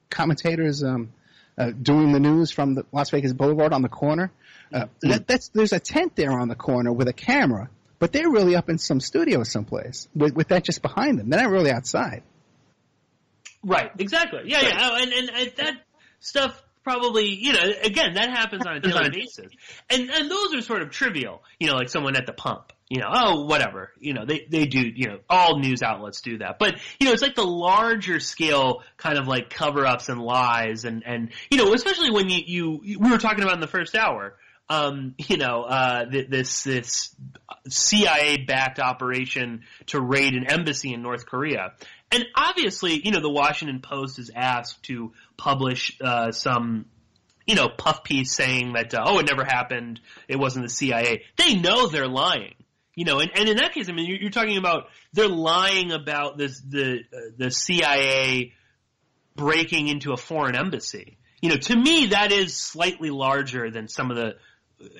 commentators doing the news from the Las Vegas Boulevard on the corner. There's a tent there on the corner with a camera, but they're really up in some studio someplace with that just behind them. They're not really outside. Right, exactly. Yeah, and that stuff probably, again, that happens on a daily basis. And those are sort of trivial, like someone at the pump. Whatever. They do, all news outlets do that. But, it's like the larger scale kind of like cover-ups and lies and especially when we were talking about in the first hour, this CIA-backed operation to raid an embassy in North Korea. And obviously, the Washington Post is asked to publish some puff piece saying that, it never happened, it wasn't the CIA. They know they're lying. And in that case, I mean, you're talking about they're lying about the CIA breaking into a foreign embassy. To me, that is slightly larger than some of the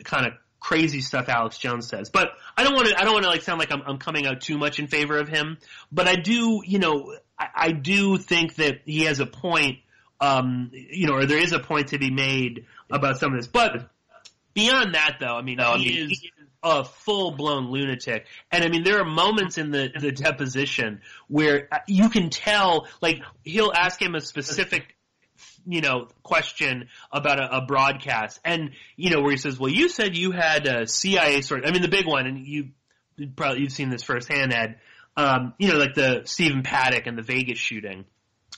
kind of crazy stuff Alex Jones says. But I don't want to like sound like I'm coming out too much in favor of him. But I do, I do think that he has a point, or there is a point to be made about some of this. But beyond that, though, he is a full-blown lunatic. And, I mean, there are moments in the deposition where you can tell, like, he'll ask him a specific question about a broadcast. And, where he says, well, you said you had a CIA source. I mean, the big one, and you've seen this firsthand, Ed, like the Stephen Paddock and the Vegas shooting,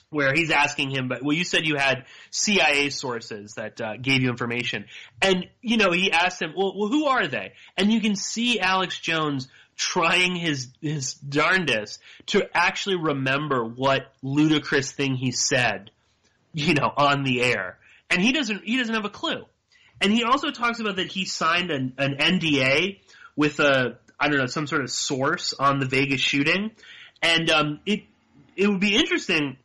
where he's asking him, well, you said you had CIA sources that gave you information. And, he asked him, well, who are they? And you can see Alex Jones trying his darndest to actually remember what ludicrous thing he said, on the air. And he doesn't have a clue. And he also talks about that he signed an NDA with some sort of source on the Vegas shooting. And it would be interesting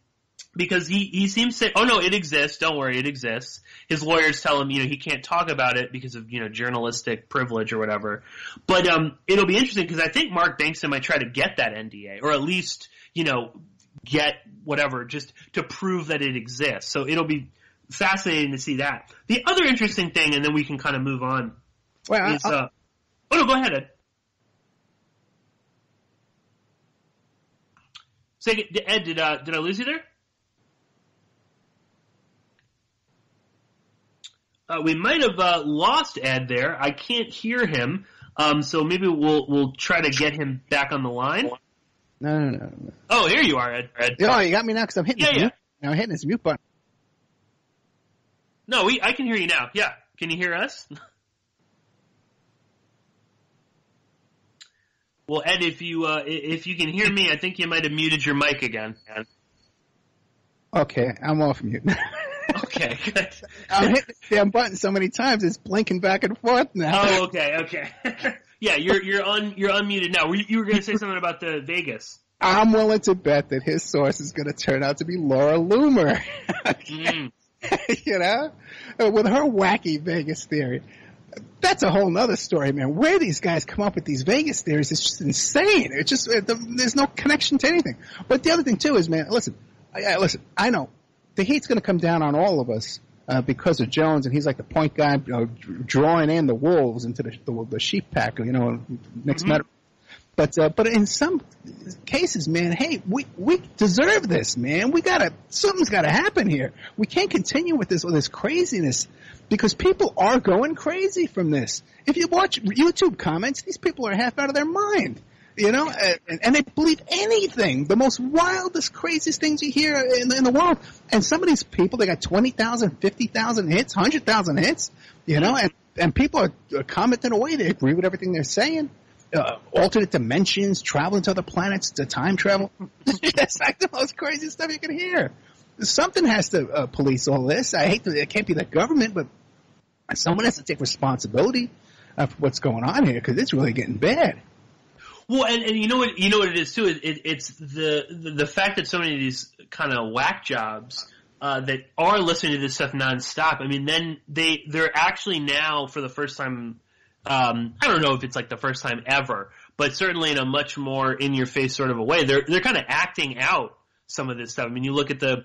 because he seems to say, oh no, it exists, don't worry, it exists. His lawyers tell him, he can't talk about it because of, journalistic privilege or whatever. But it'll be interesting because I think Mark Bankston might try to get that NDA, or at least, get whatever, just to prove that it exists. So it'll be fascinating to see that. The other interesting thing, and then we can kind of move on, is oh no, go ahead, Ed. Ed, did I lose you there? We might have lost Ed there. I can't hear him, so maybe we'll try to get him back on the line. No. Oh, here you are, Ed. Oh, you got me now because I'm hitting this mute. Now I'm hitting this mute button. No, I can hear you now. Yeah, can you hear us? Well, Ed, if you can hear me, I think you might have muted your mic again. Okay, I'm off mute. Okay, good. I'm hitting the damn button so many times it's blinking back and forth now. Oh, okay. Yeah, you're unmuted now. You were going to say something about the Vegas. I'm willing to bet that his source is going to turn out to be Laura Loomer. With her wacky Vegas theory. That's a whole nother story, man. Where these guys come up with these Vegas theories is just insane. It's just there's no connection to anything. But the other thing too is, man, listen. I know the heat's going to come down on all of us because of Jones, and he's like the point guy, drawing in the wolves into the sheep pack, next matter. But in some cases, man, hey, we deserve this, man. Something's got to happen here. We can't continue with this craziness because people are going crazy from this. If you watch YouTube comments, these people are half out of their mind. And they believe anything, the most wildest, craziest things you hear in the world. And some of these people, they got 20,000, 50,000 hits, 100,000 hits, and people are commenting away. They agree with everything they're saying. Alternate dimensions, traveling to other planets, to time travel. That's like the most crazy stuff you can hear. Something has to police all this. It can't be the government, but someone has to take responsibility. of what's going on here, because it's really getting bad. Well, and you know what it is too. It's the fact that so many of these kind of whack jobs that are listening to this stuff nonstop. I mean, then they're actually now for the first time. I don't know if it's like the first time ever, but certainly in a much more in your face sort of a way. They're kind of acting out some of this stuff. I mean, you look at the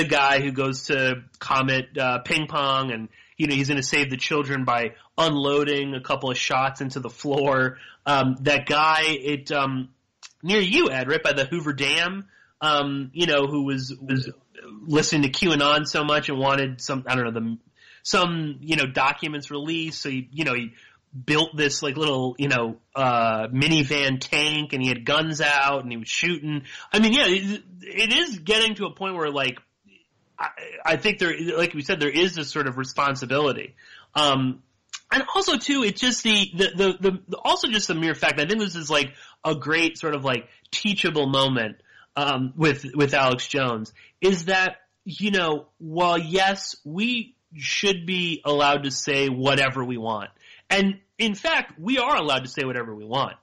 guy who goes to Comet ping pong, and he's going to save the children by unloading a couple of shots into the floor. That guy near you, Ed, right by the Hoover Dam, who was listening to QAnon so much and wanted some documents released. So he built this like little minivan tank, and he had guns out and he was shooting. I mean, yeah, it is getting to a point where like I think there, like we said, there is this sort of responsibility. And also too, it's just also just the mere fact. I think this is like a great sort of like teachable moment with Alex Jones, is that while yes, we should be allowed to say whatever we want, and in fact, we are allowed to say whatever we want.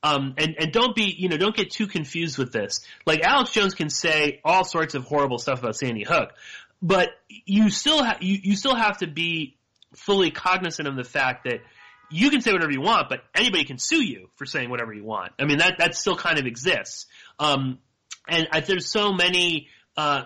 And don't be, don't get too confused with this. Like Alex Jones can say all sorts of horrible stuff about Sandy Hook, but you still have to be fully cognizant of the fact that you can say whatever you want, but anybody can sue you for saying whatever you want. I mean, that still kind of exists. And there's so many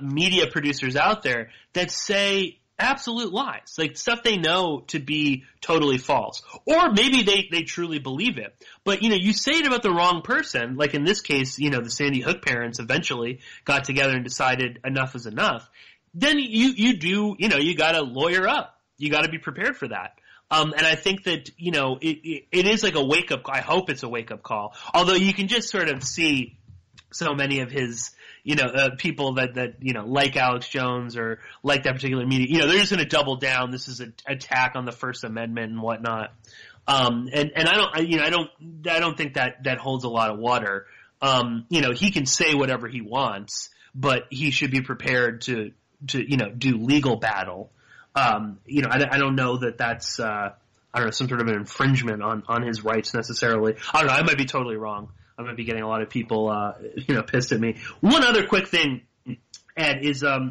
media producers out there that say absolute lies, like stuff they know to be totally false, or maybe they truly believe it. But you say it about the wrong person, like in this case, the Sandy Hook parents eventually got together and decided enough is enough. Then you got to lawyer up. You got to be prepared for that. And I think that it is like a wake up. I hope it's a wake up call. Although you can just sort of see so many of his people that like Alex Jones or like that particular media, they're just going to double down. This is an attack on the First Amendment and whatnot. And I don't think that holds a lot of water. He can say whatever he wants, but he should be prepared to do legal battle. I don't know that that's some sort of an infringement on his rights necessarily. I don't know. I might be totally wrong. I might be getting a lot of people, pissed at me. One other quick thing, Ed, is there,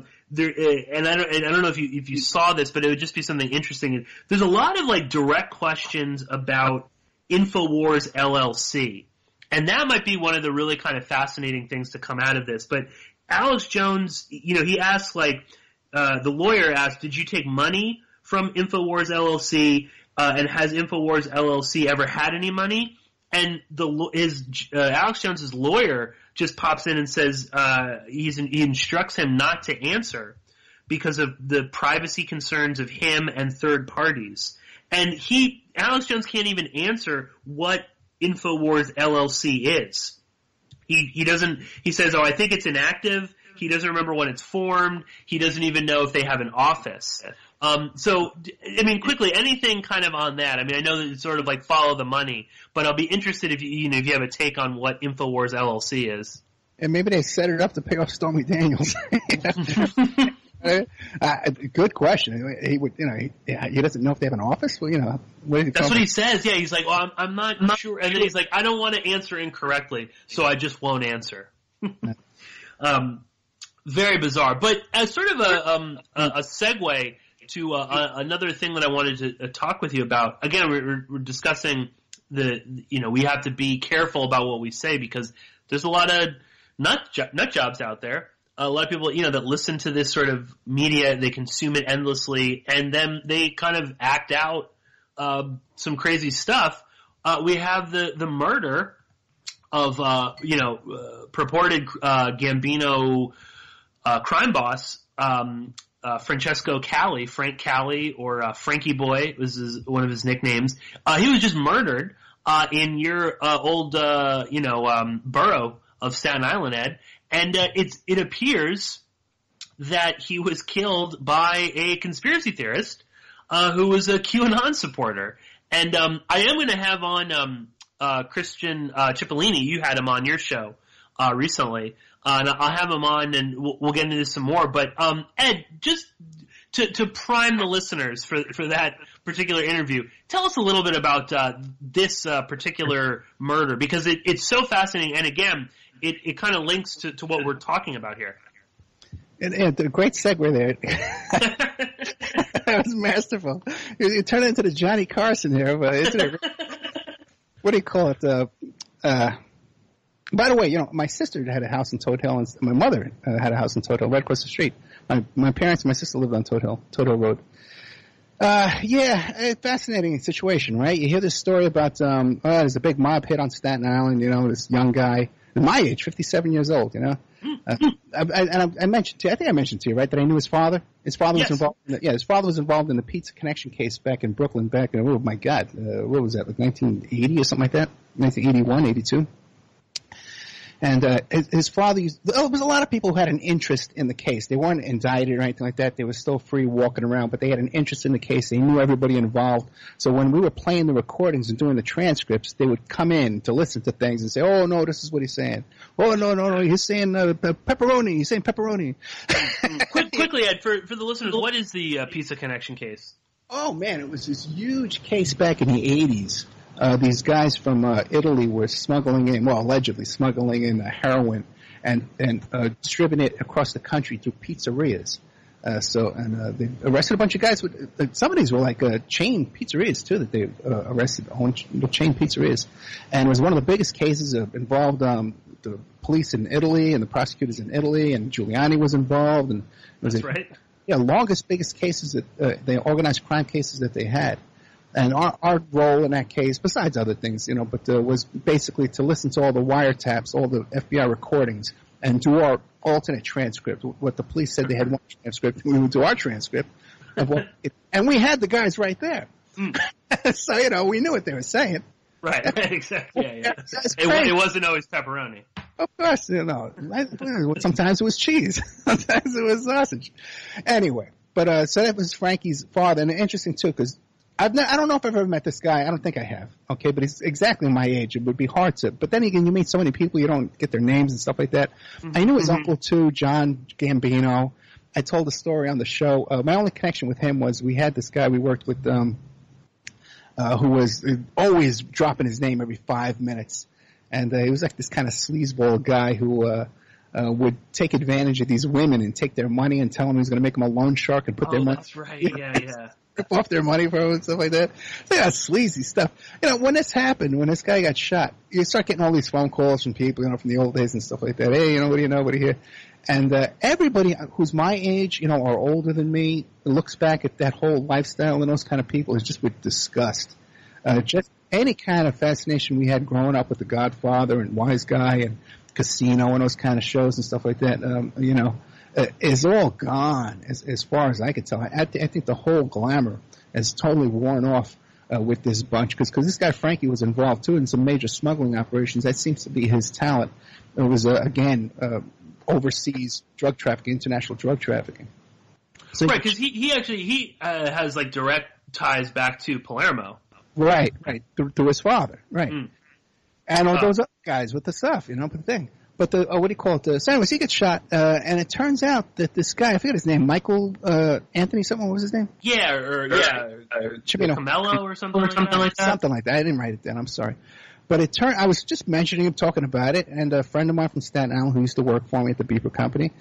and I don't know if you saw this, but it would just be something interesting. There's a lot of like direct questions about InfoWars LLC, and that might be one of the really kind of fascinating things to come out of this. But Alex Jones, he asked the lawyer asked, did you take money from InfoWars LLC, and has InfoWars LLC ever had any money? And Alex Jones's lawyer just pops in and says he instructs him not to answer because of the privacy concerns of him and third parties. And Alex Jones can't even answer what InfoWars LLC is. He doesn't. He says, I think it's inactive. He doesn't remember when it's formed. He doesn't even know if they have an office. Quickly, anything kind of on that. I mean, I know that it's sort of like follow the money, but I'll be interested if you have a take on what InfoWars LLC is. And maybe they set it up to pay off Stormy Daniels. Good question. He would, he doesn't know if they have an office. Well, that's what he says. Yeah, he's like, I'm not sure, and then he's like, I don't want to answer incorrectly, so I just won't answer. Very bizarre, but as sort of a segue to another thing that I wanted to talk with you about. Again, we're discussing we have to be careful about what we say because there's a lot of nut jobs out there. A lot of people, that listen to this sort of media, they consume it endlessly, and then they kind of act out some crazy stuff. We have the murder of purported Gambino crime boss Francesco Cali, Frank Cali, or Frankie Boy was one of his nicknames. He was just murdered in your old borough of Staten Island, Ed. And it appears that he was killed by a conspiracy theorist who was a QAnon supporter. And I am going to have on Christian Cipollini. You had him on your show recently. And I'll have him on, and we'll get into this some more. But Ed, just to prime the listeners for that particular interview, tell us a little bit about this particular murder, because it's so fascinating, and again, it kind of links to what we're talking about here. And a great segue there. That was masterful. You turned into the Johnny Carson here, but isn't it? What do you call it? By the way, my sister had a house in Toad Hill, and my mother had a house in Toad Hill, right across the street. My parents and my sister lived on Toad Hill Road. A fascinating situation, right? You hear this story about there's a big mob hit on Staten Island. This young guy, my age, 57 years old. I mentioned to you, I think I mentioned to you, right, that I knew his father. His father was involved. His father was involved in the Pizza Connection case back in Brooklyn. Oh my God, what was that? Like 1980 or something like that? 1981, 82. And his father there was a lot of people who had an interest in the case. They weren't indicted or anything like that. They were still free walking around, but they had an interest in the case. They knew everybody involved. So when we were playing the recordings and doing the transcripts, they would come in to listen to things and say, oh, no, this is what he's saying. Oh, no, he's saying pepperoni. He's saying pepperoni. Quickly, Ed, for the listeners, what is the Pizza Connection case? Oh, man, it was this huge case back in the 80s. These guys from Italy were allegedly smuggling in heroin and distributing it across the country through pizzerias. They arrested a bunch of guys. Some of these were like chain pizzerias too that they arrested, chain pizzerias, and it was one of the biggest cases involved the police in Italy and the prosecutors in Italy, and Giuliani was involved. And that's right. Yeah, biggest cases that they organized crime cases that they had. And our role in that case, besides other things, was basically to listen to all the wiretaps, all the FBI recordings, and do our alternate transcript. What the police said they had one transcript, we would do our transcript. And we had the guys right there. So, we knew what they were saying. Right, exactly. Yeah. It wasn't always pepperoni. Of course, sometimes it was cheese. Sometimes it was sausage. Anyway, but so that was Frankie's father. And interesting, too, because I don't know if I've ever met this guy. I don't think I have. Okay, but he's exactly my age. It would be hard to. But then again, you meet so many people, you don't get their names and stuff like that. Mm-hmm. I knew his uncle too, John Gambino. I told the story on the show. My only connection with him was we had this guy we worked with, who was always dropping his name every 5 minutes, and he was like this kind of sleazeball guy who would take advantage of these women and take their money and tell them he was going to make them a loan shark and put their money. That's right. Yeah. Rip off their money from them and stuff like that. So yeah, sleazy stuff. When this happened, when this guy got shot, you start getting all these phone calls from people, from the old days and stuff like that. Hey, what do you know? What do you hear? And everybody who's my age, or older than me, looks back at that whole lifestyle and those kind of people is just with disgust. Just any kind of fascination we had growing up with The Godfather and Wise Guy and Casino and those kind of shows and stuff like that, is all gone as far as I could tell. I think the whole glamour has totally worn off with this bunch because this guy Frankie was involved too in some major smuggling operations. That seems to be his talent. It was overseas drug trafficking, international drug trafficking. So right, because he actually has like direct ties back to Palermo. Right, through his father, right, and all those other guys with the stuff, with the thing. But what do you call it? So anyways, he gets shot, and it turns out that this guy, I forget his name, Michael Anthony something. What was his name? Comello or something like that. Something like that. I didn't write it down. I'm sorry. But I was just mentioning him, talking about it, and a friend of mine from Staten Island who used to work for me at the Beeper Company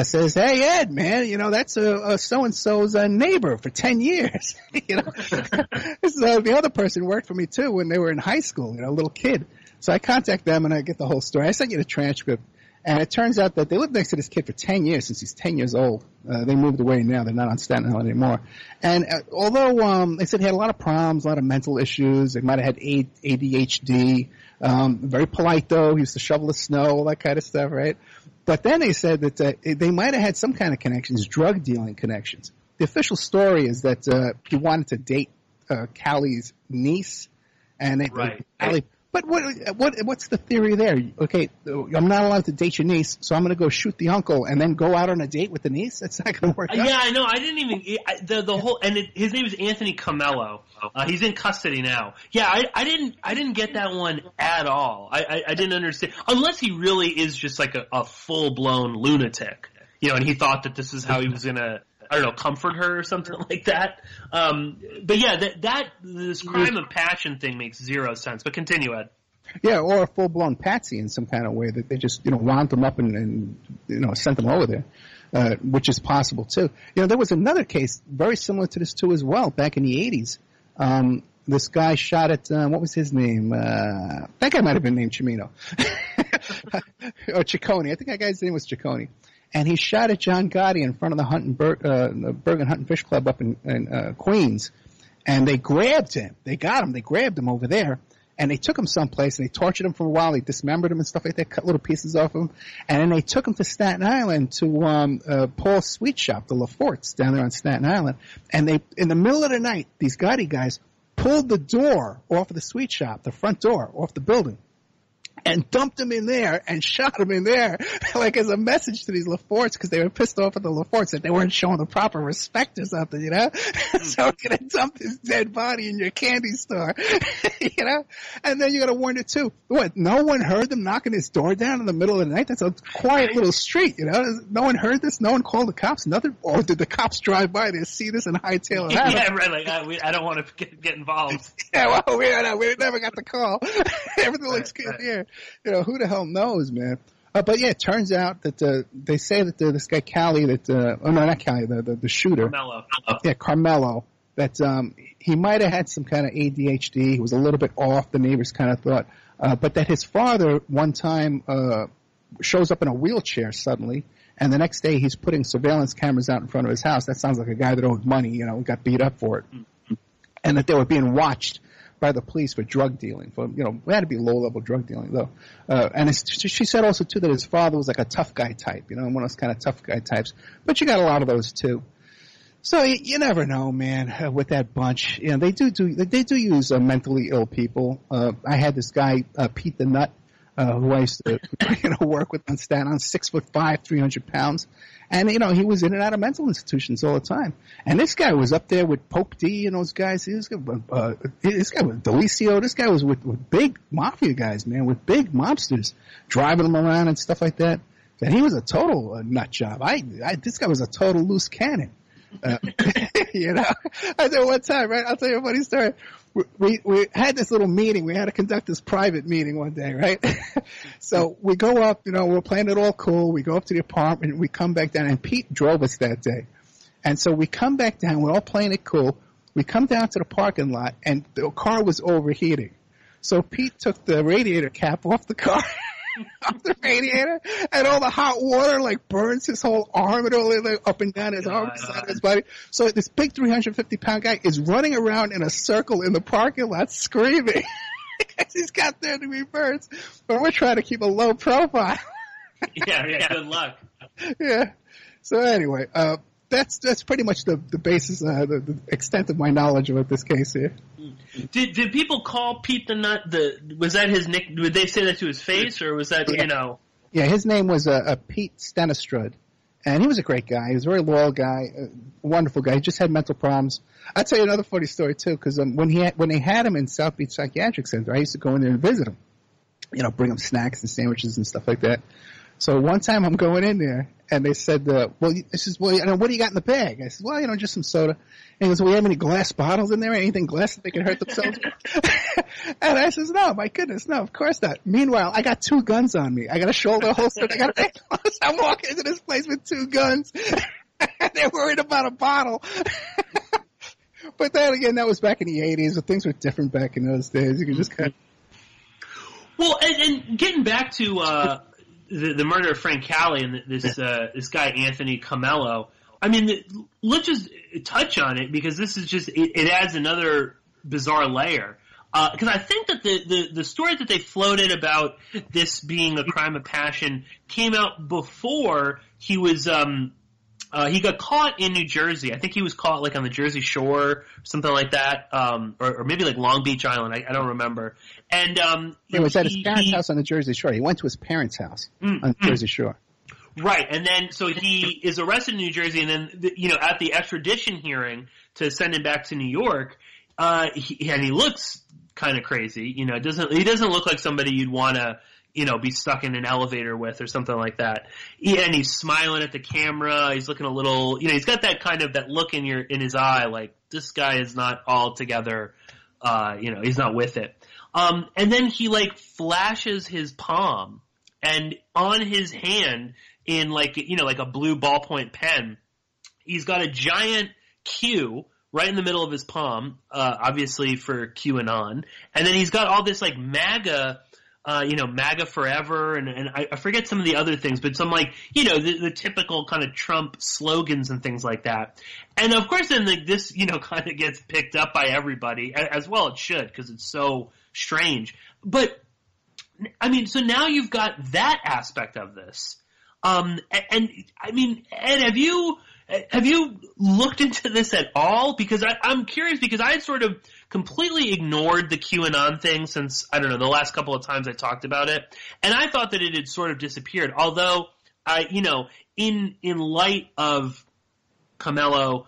says, "Hey Ed, man, that's a so and so's neighbor for 10 years." The other person worked for me too when they were in high school, a little kid. So I contact them and I get the whole story. I sent you the transcript, and it turns out that they lived next to this kid for 10 years since he's 10 years old. They moved away now; they're not on Staten Island anymore. And although they said he had a lot of problems, a lot of mental issues, they might have had ADHD. Very polite though; he used to shovel the snow, all that kind of stuff, right? But then they said that they might have had some kind of connections, drug dealing connections. The official story is that he wanted to date Cali's niece, and Cali. But what's the theory there? Okay, I'm not allowed to date your niece, so I'm going to go shoot the uncle and then go out on a date with the niece? That's not going to work out. Yeah, I know. I didn't even the whole his name is Anthony Comello. He's in custody now. Yeah, I didn't get that one at all. I didn't understand unless he really is just like a full blown lunatic. And he thought that this is how he was going to I don't know, comfort her or something like that. But yeah, this crime of passion thing makes zero sense. But continue, Ed. Yeah, or a full-blown patsy in some kind of way that they just, wound them up and sent them over there, which is possible too. There was another case very similar to this too as well back in the 80s. This guy shot at, what was his name? That guy might have been named Chimino. Or Ciccone. I think that guy's name was Ciccone. And he shot at John Gotti in front of the Bergen Hunt and Fish Club up in Queens. And they grabbed him. They got him. They grabbed him over there. And they took him someplace, and they tortured him for a while. They dismembered him and stuff like that, cut little pieces off him. And then they took him to Staten Island to Paul's Sweet Shop, the LaForts, down there on Staten Island. And they, in the middle of the night, these Gotti guys pulled the door off of the sweet shop, the front door, off the building, and dumped him in there and shot him in there, like as a message to these LaForts, because they were pissed off at the LaForts that they weren't showing the proper respect or something, So we're going to dump his dead body in your candy store, And then you got to warn it too. What? No one heard them knocking his door down in the middle of the night? That's a quiet little street, No one heard this? No one called the cops? Nothing? Or did the cops drive by there, see this, and hightail it out? Yeah, right. Like, I don't want to get involved. Yeah, well, we never got the call. Everything looks good here. Who the hell knows, man? But yeah, it turns out that they say that this guy Cali, not Cali, the shooter, Carmelo. Yeah, Carmelo, that he might have had some kind of ADHD. He was a little bit off. The neighbors kind of thought, but that his father one time shows up in a wheelchair suddenly, and the next day he's putting surveillance cameras out in front of his house. That sounds like a guy that owed money, got beat up for it, and that they were being watched by the police for drug dealing. It had to be low-level drug dealing, though. And she said also, too, that his father was like a tough guy type, one of those kind of tough guy types. But you got a lot of those, too. So you never know, man, with that bunch. They do use mentally ill people. I had this guy, Pete the Nut, who I used to work with on Staten Island, 6'5", 300 pounds. And, he was in and out of mental institutions all the time. And this guy was up there with Pope D and those guys. This guy was Delicio. This guy was with big mafia guys, man, with big mobsters, driving them around and stuff like that. And he was a total nut job. This guy was a total loose cannon. I said one time, right? I'll tell you a funny story. We had this little meeting. We had to conduct this private meeting one day, right? So we go up, we're playing it all cool. We go up to the apartment. We come back down, and Pete drove us that day. And so we come back down. We're all playing it cool. We come down to the parking lot, and the car was overheating. So Pete took the radiator cap off the car. Off the radiator, and all the hot water burns his whole arm and all up and down his arm, side of his body. So this big 350-pound guy is running around in a circle in the parking lot screaming because he's got 30 burns. But we're trying to keep a low profile. Yeah. Good luck. Yeah. So anyway, that's pretty much the basis, the extent of my knowledge about this case here. Did people call Pete the Nut? Was that his nick? Would they say that to his face, or was that Yeah, his name was Pete Stenistrud, and he was a great guy. He was a very loyal guy, a wonderful guy. He just had mental problems. I'll tell you another funny story too, because when they had him in South Beach Psychiatric Center, I used to go in there and visit him. Bring him snacks and sandwiches and stuff like that. So one time I'm going in there, and they said, what do you got in the bag? I said, well, just some soda. And he goes, well, you have any glass bottles in there? Anything glass that they can hurt themselves with? And I says, no, my goodness, no, of course not. Meanwhile, I got 2 guns on me. I got a shoulder holster. I got a I'm walking into this place with 2 guns. They're worried about a bottle. But then again, that was back in the 80s. So things were different back in those days. You could just kind of... Well, and getting back to the murder of Frank Cali and this guy Anthony Comello, I mean, let's just touch on it because this is just it adds another bizarre layer. Because I think that the story that they floated about this being a crime of passion came out before he was he got caught in New Jersey. I think he was caught on the Jersey Shore or something like that, or maybe Long Beach Island. I don't remember. And it was at his parents' house on the Jersey Shore. He went to his parents' house on the Jersey Shore. Right, and then so he is arrested in New Jersey, and then at the extradition hearing to send him back to New York, he looks kind of crazy. He doesn't look like somebody you'd want to be stuck in an elevator with or something like that. And he's smiling at the camera. He's looking a little, he's got that kind of that look in his eye, like this guy is not all together. He's not with it. And then he like flashes his palm, and on his hand in like a blue ballpoint pen, he's got a giant Q right in the middle of his palm, obviously for QAnon. And then he's got all this like MAGA, MAGA forever, and I forget some of the other things, but some like, the typical kind of Trump slogans and things like that. And of course then like this, kind of gets picked up by everybody, as well it should, because it's so strange. But, I mean, so now you've got that aspect of this. And I mean, Ed, have you looked into this at all? Because I'm curious, because I had sort of completely ignored the QAnon thing since, I don't know, the last couple of times I talked about it. And I thought that it had sort of disappeared. Although, in light of Comello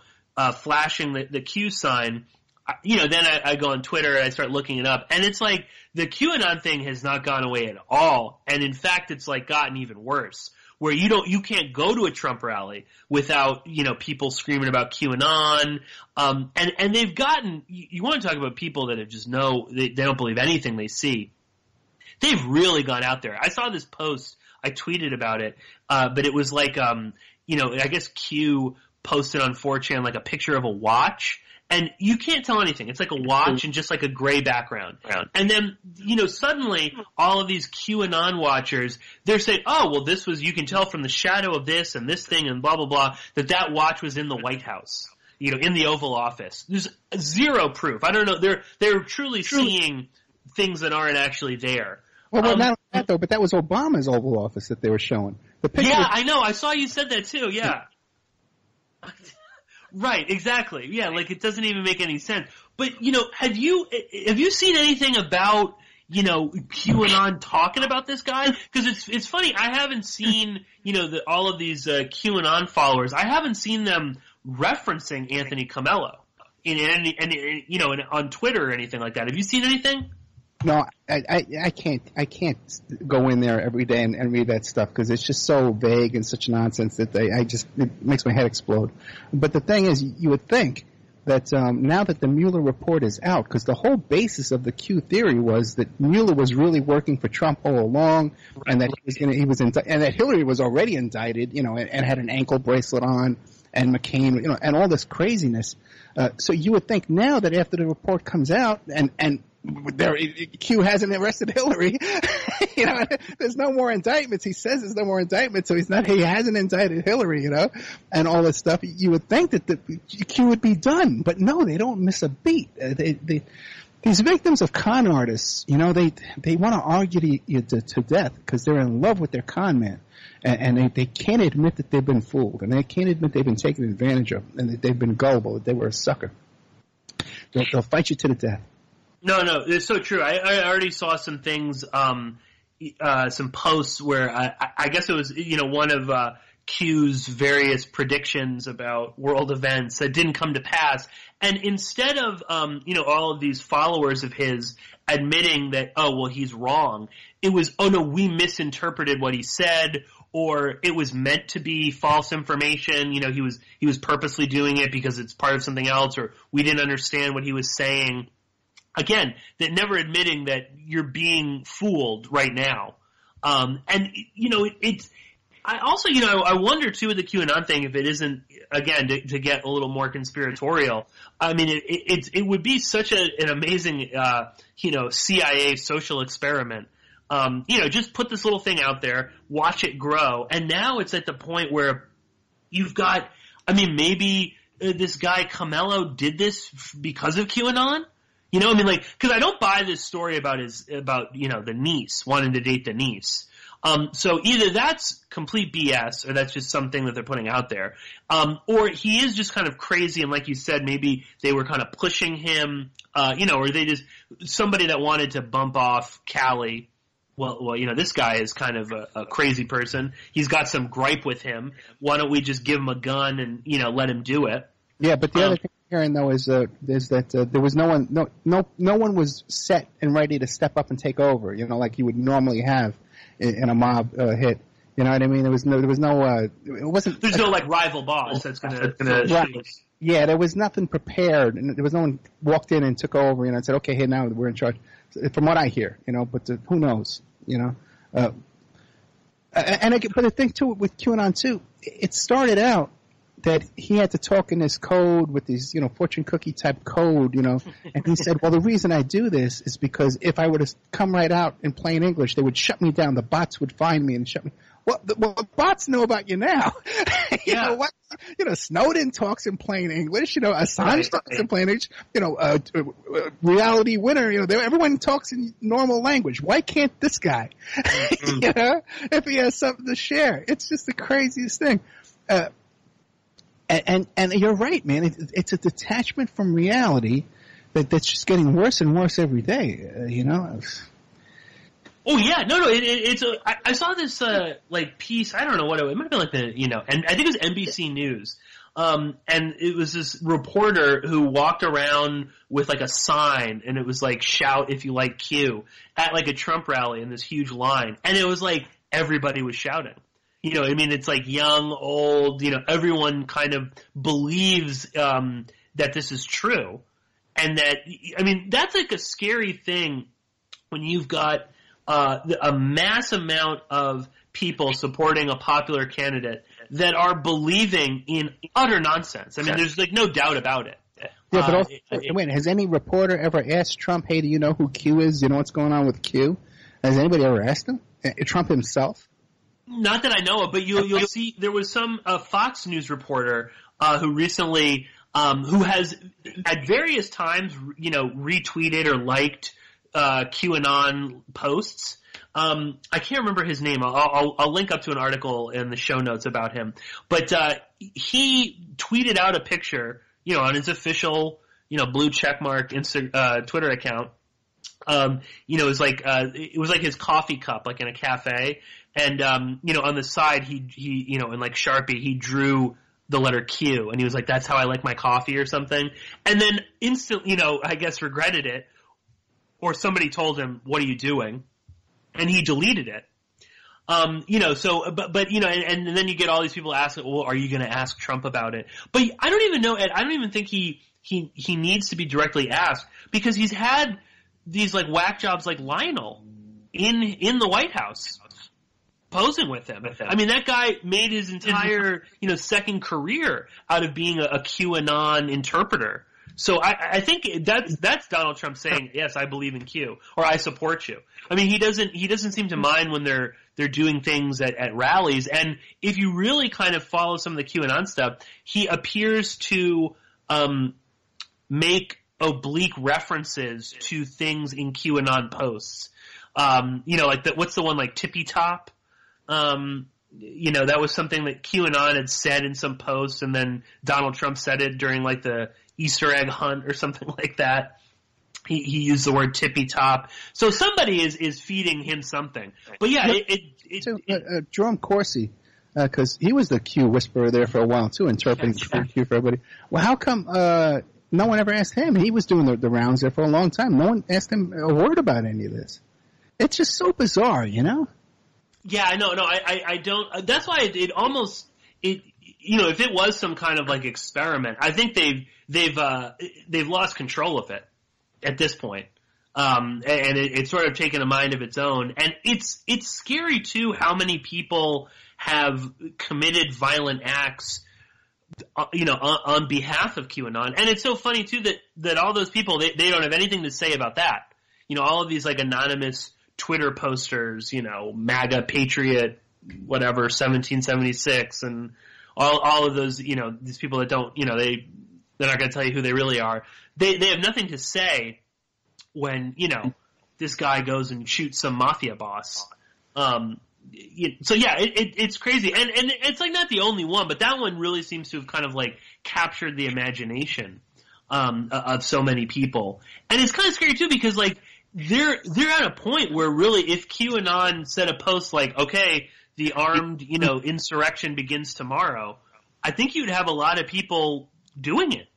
flashing the Q sign, then I go on Twitter and I start looking it up. And it's like the QAnon thing has not gone away at all. And in fact, it's like gotten even worse, where you can't go to a Trump rally without, people screaming about QAnon. And they've gotten, you want to talk about people that have just they don't believe anything they see. They've really gone out there. I saw this post, I tweeted about it, but it was like, I guess Q posted on 4chan like a picture of a watch. And you can't tell anything. It's like a watch and just like a gray background. And then, suddenly all of these QAnon watchers, they're saying, oh, well, this was, you can tell from the shadow of this and this thing and blah, blah, blah, that watch was in the White House, in the Oval Office. There's zero proof. I don't know. They're truly seeing things that aren't actually there. Well, not only that, though, but that was Obama's Oval Office that they were showing. The picture. Yeah, I know. I saw you said that too. Yeah. Right, exactly. Yeah, like it doesn't even make any sense. But, have you seen anything about, QAnon talking about this guy? Because it's funny, I haven't seen, all of these QAnon followers, I haven't seen them referencing Anthony Comello on Twitter or anything like that. Have you seen anything? No, I can't go in there every day and read that stuff because it's just so vague and such nonsense that it makes my head explode. But the thing is, you would think that now that the Mueller report is out, because the whole basis of the Q theory was that Mueller was really working for Trump all along, and that and that Hillary was already indicted, and had an ankle bracelet on, and McCain, and all this craziness. So you would think now that after the report comes out and Q hasn't arrested Hillary. There's no more indictments. He says there's no more indictments, so he hasn't indicted Hillary, and all this stuff. You would think that the Q would be done, but no, they don't miss a beat. These victims of con artists, they want to argue you to death because they're in love with their con man, and they can't admit that they've been fooled, and they can't admit they've been taken advantage of, and that they've been gullible, that they were a sucker. They'll fight you to the death. No, it's so true. I already saw some things, some posts where I guess it was, one of Q's various predictions about world events that didn't come to pass. And instead of, all of these followers of his admitting that, oh, well, he's wrong, it was, oh, no, we misinterpreted what he said, or it was meant to be false information. He was purposely doing it because it's part of something else, or we didn't understand what he was saying. Again, that never admitting that you're being fooled right now. It's, I also, I wonder too with the QAnon thing if it isn't, again, to get a little more conspiratorial. I mean, it would be such an amazing, CIA social experiment. Just put this little thing out there, watch it grow. And now it's at the point where you've got, maybe this guy Comello did this because of QAnon. Because I don't buy this story about the niece, wanting to date the niece. So either that's complete BS or that's just something that they're putting out there. Or he is just kind of crazy and like you said, maybe they were kind of pushing him, or they just, somebody that wanted to bump off Cali. Well, this guy is kind of a crazy person. He's got some gripe with him. Why don't we just give him a gun and, let him do it? Yeah, but the other thing hearing though is that there was no one was set and ready to step up and take over, like you would normally have in a mob hit. You know what I mean? There was no, it wasn't. There's no like rival boss that's gonna right. Yeah, there was nothing prepared, and there was no one walked in and took over, you know, and said, okay, hey, now we're in charge. From what I hear, you know, but who knows, you know? But the thing too with QAnon too, it started out that he had to talk in this code with these, you know, fortune cookie type code, you know, and he said, well, the reason I do this is because if I were to come right out in plain English, they would shut me down. The bots would find me and shut me. Well, the bots know about you now. You know what? You know, Snowden talks in plain English. You know, Assange talks in plain English. You know, Reality Winner. You know, everyone talks in normal language. Why can't this guy? You know, if he has something to share, it's just the craziest thing. And you're right, man. It's a detachment from reality that's just getting worse and worse every day. You know. Oh yeah, no, it's I saw this like piece. I don't know what it might be like and I think it was NBC News. And it was this reporter who walked around with like a sign, and it was like "Shout if you like Q" at like a Trump rally in this huge line, and it was like everybody was shouting. You know, I mean, it's like young, old. You know, everyone kind of believes that this is true, and that I mean that's like a scary thing when you've got a mass amount of people supporting a popular candidate that are believing in utter nonsense. I mean, there's like no doubt about it. Yeah, but also, wait, has any reporter ever asked Trump, hey, do you know who Q is? You know what's going on with Q? Has anybody ever asked him? Trump himself? Not that I know of, but you'll see there was some Fox News reporter who recently who has at various times, you know, retweeted or liked QAnon posts. I can't remember his name. I'll link up to an article in the show notes about him. But he tweeted out a picture, you know, on his official, you know, blue checkmark Twitter account. You know, it was like his coffee cup, like in a cafe, and you know, on the side he you know, in like Sharpie he drew the letter Q, and he was like, "That's how I like my coffee" or something. And then instantly, you know, I guess regretted it. Or somebody told him, "What are you doing?" And he deleted it. You know, so, but you know, and then you get all these people asking, "Well, are you going to ask Trump about it?" But I don't even know, Ed. I don't even think he needs to be directly asked, because he's had these like whack jobs like Lionel in the White House posing with him. I mean, that guy made his entire, you know, second career out of being a QAnon interpreter. So I think that's Donald Trump saying, yes, I believe in Q, or I support you. I mean, he doesn't seem to mind when they're doing things at rallies. And if you really kind of follow some of the QAnon stuff, he appears to make oblique references to things in QAnon posts. You know, like what's the one like Tippy Top? You know, that was something that QAnon had said in some posts, and then Donald Trump said it during like the Easter egg hunt or something like that. He used the word tippy top. So somebody is feeding him something. But yeah, Jerome Corsi, because he was the Q whisperer there for a while too, interpreting Q for everybody. Well, how come no one ever asked him? He was doing the rounds there for a long time. No one asked him a word about any of this. It's just so bizarre, you know? Yeah, I know. No, I don't. That's why it almost you know, if it was some kind of like experiment, I think they've lost control of it at this point. And it's sort of taken a mind of its own. And it's scary too how many people have committed violent acts, you know, on behalf of QAnon. And it's so funny too that all those people, they don't have anything to say about that. You know, all of these like anonymous Twitter posters, you know, MAGA, Patriot, whatever, 1776, and all of those, you know, these people that don't, you know, they're not going to tell you who they really are. They have nothing to say when, you know, this guy goes and shoots some mafia boss. So yeah, it's crazy, and it's like not the only one, but that one really seems to have kind of like captured the imagination of so many people, and it's kind of scary too, because like they're at a point where really, if QAnon said a post like, okay, the armed, you know, insurrection begins tomorrow, I think you'd have a lot of people doing it.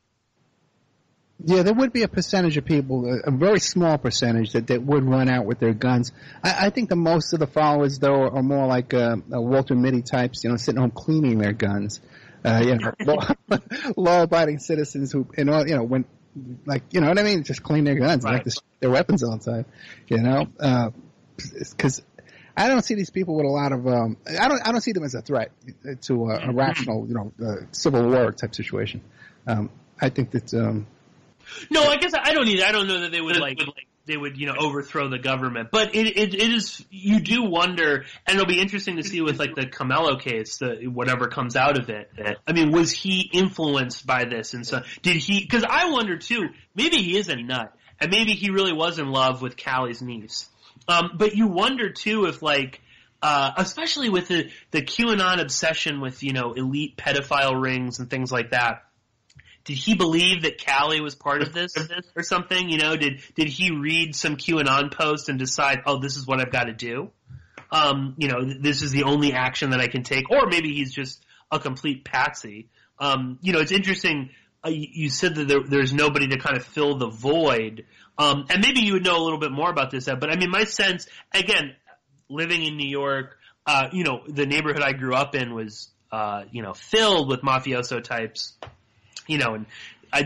Yeah, there would be a percentage of people, a very small percentage, that would run out with their guns. I think the most of the followers, though, are more like Walter Mitty types, sitting home cleaning their guns. Law-abiding citizens who, when, you know what I mean? Just clean their guns, right. like their weapons all the time, because I don't see these people with a lot of, I don't see them as a threat to a rational, civil war type situation. I think that, no, I guess I don't either. I don't know that they would they would overthrow the government, but it is, you do wonder, and it'll be interesting to see with like the Comello case, whatever comes out of it. I mean, was he influenced by this? And so did he? Because I wonder too. Maybe he is a nut, and maybe he really was in love with Cali's niece. But you wonder too if especially with the QAnon obsession with elite pedophile rings and things like that. Did he believe that Cali was part of this or something? Did he read some QAnon post and decide, oh, this is what I've got to do? This is the only action that I can take. Or maybe he's just a complete patsy. It's interesting. You said that there's nobody to kind of fill the void. And maybe you would know a little bit more about this, Ed, but I mean, my sense, again, living in New York, the neighborhood I grew up in was, filled with mafioso types. And I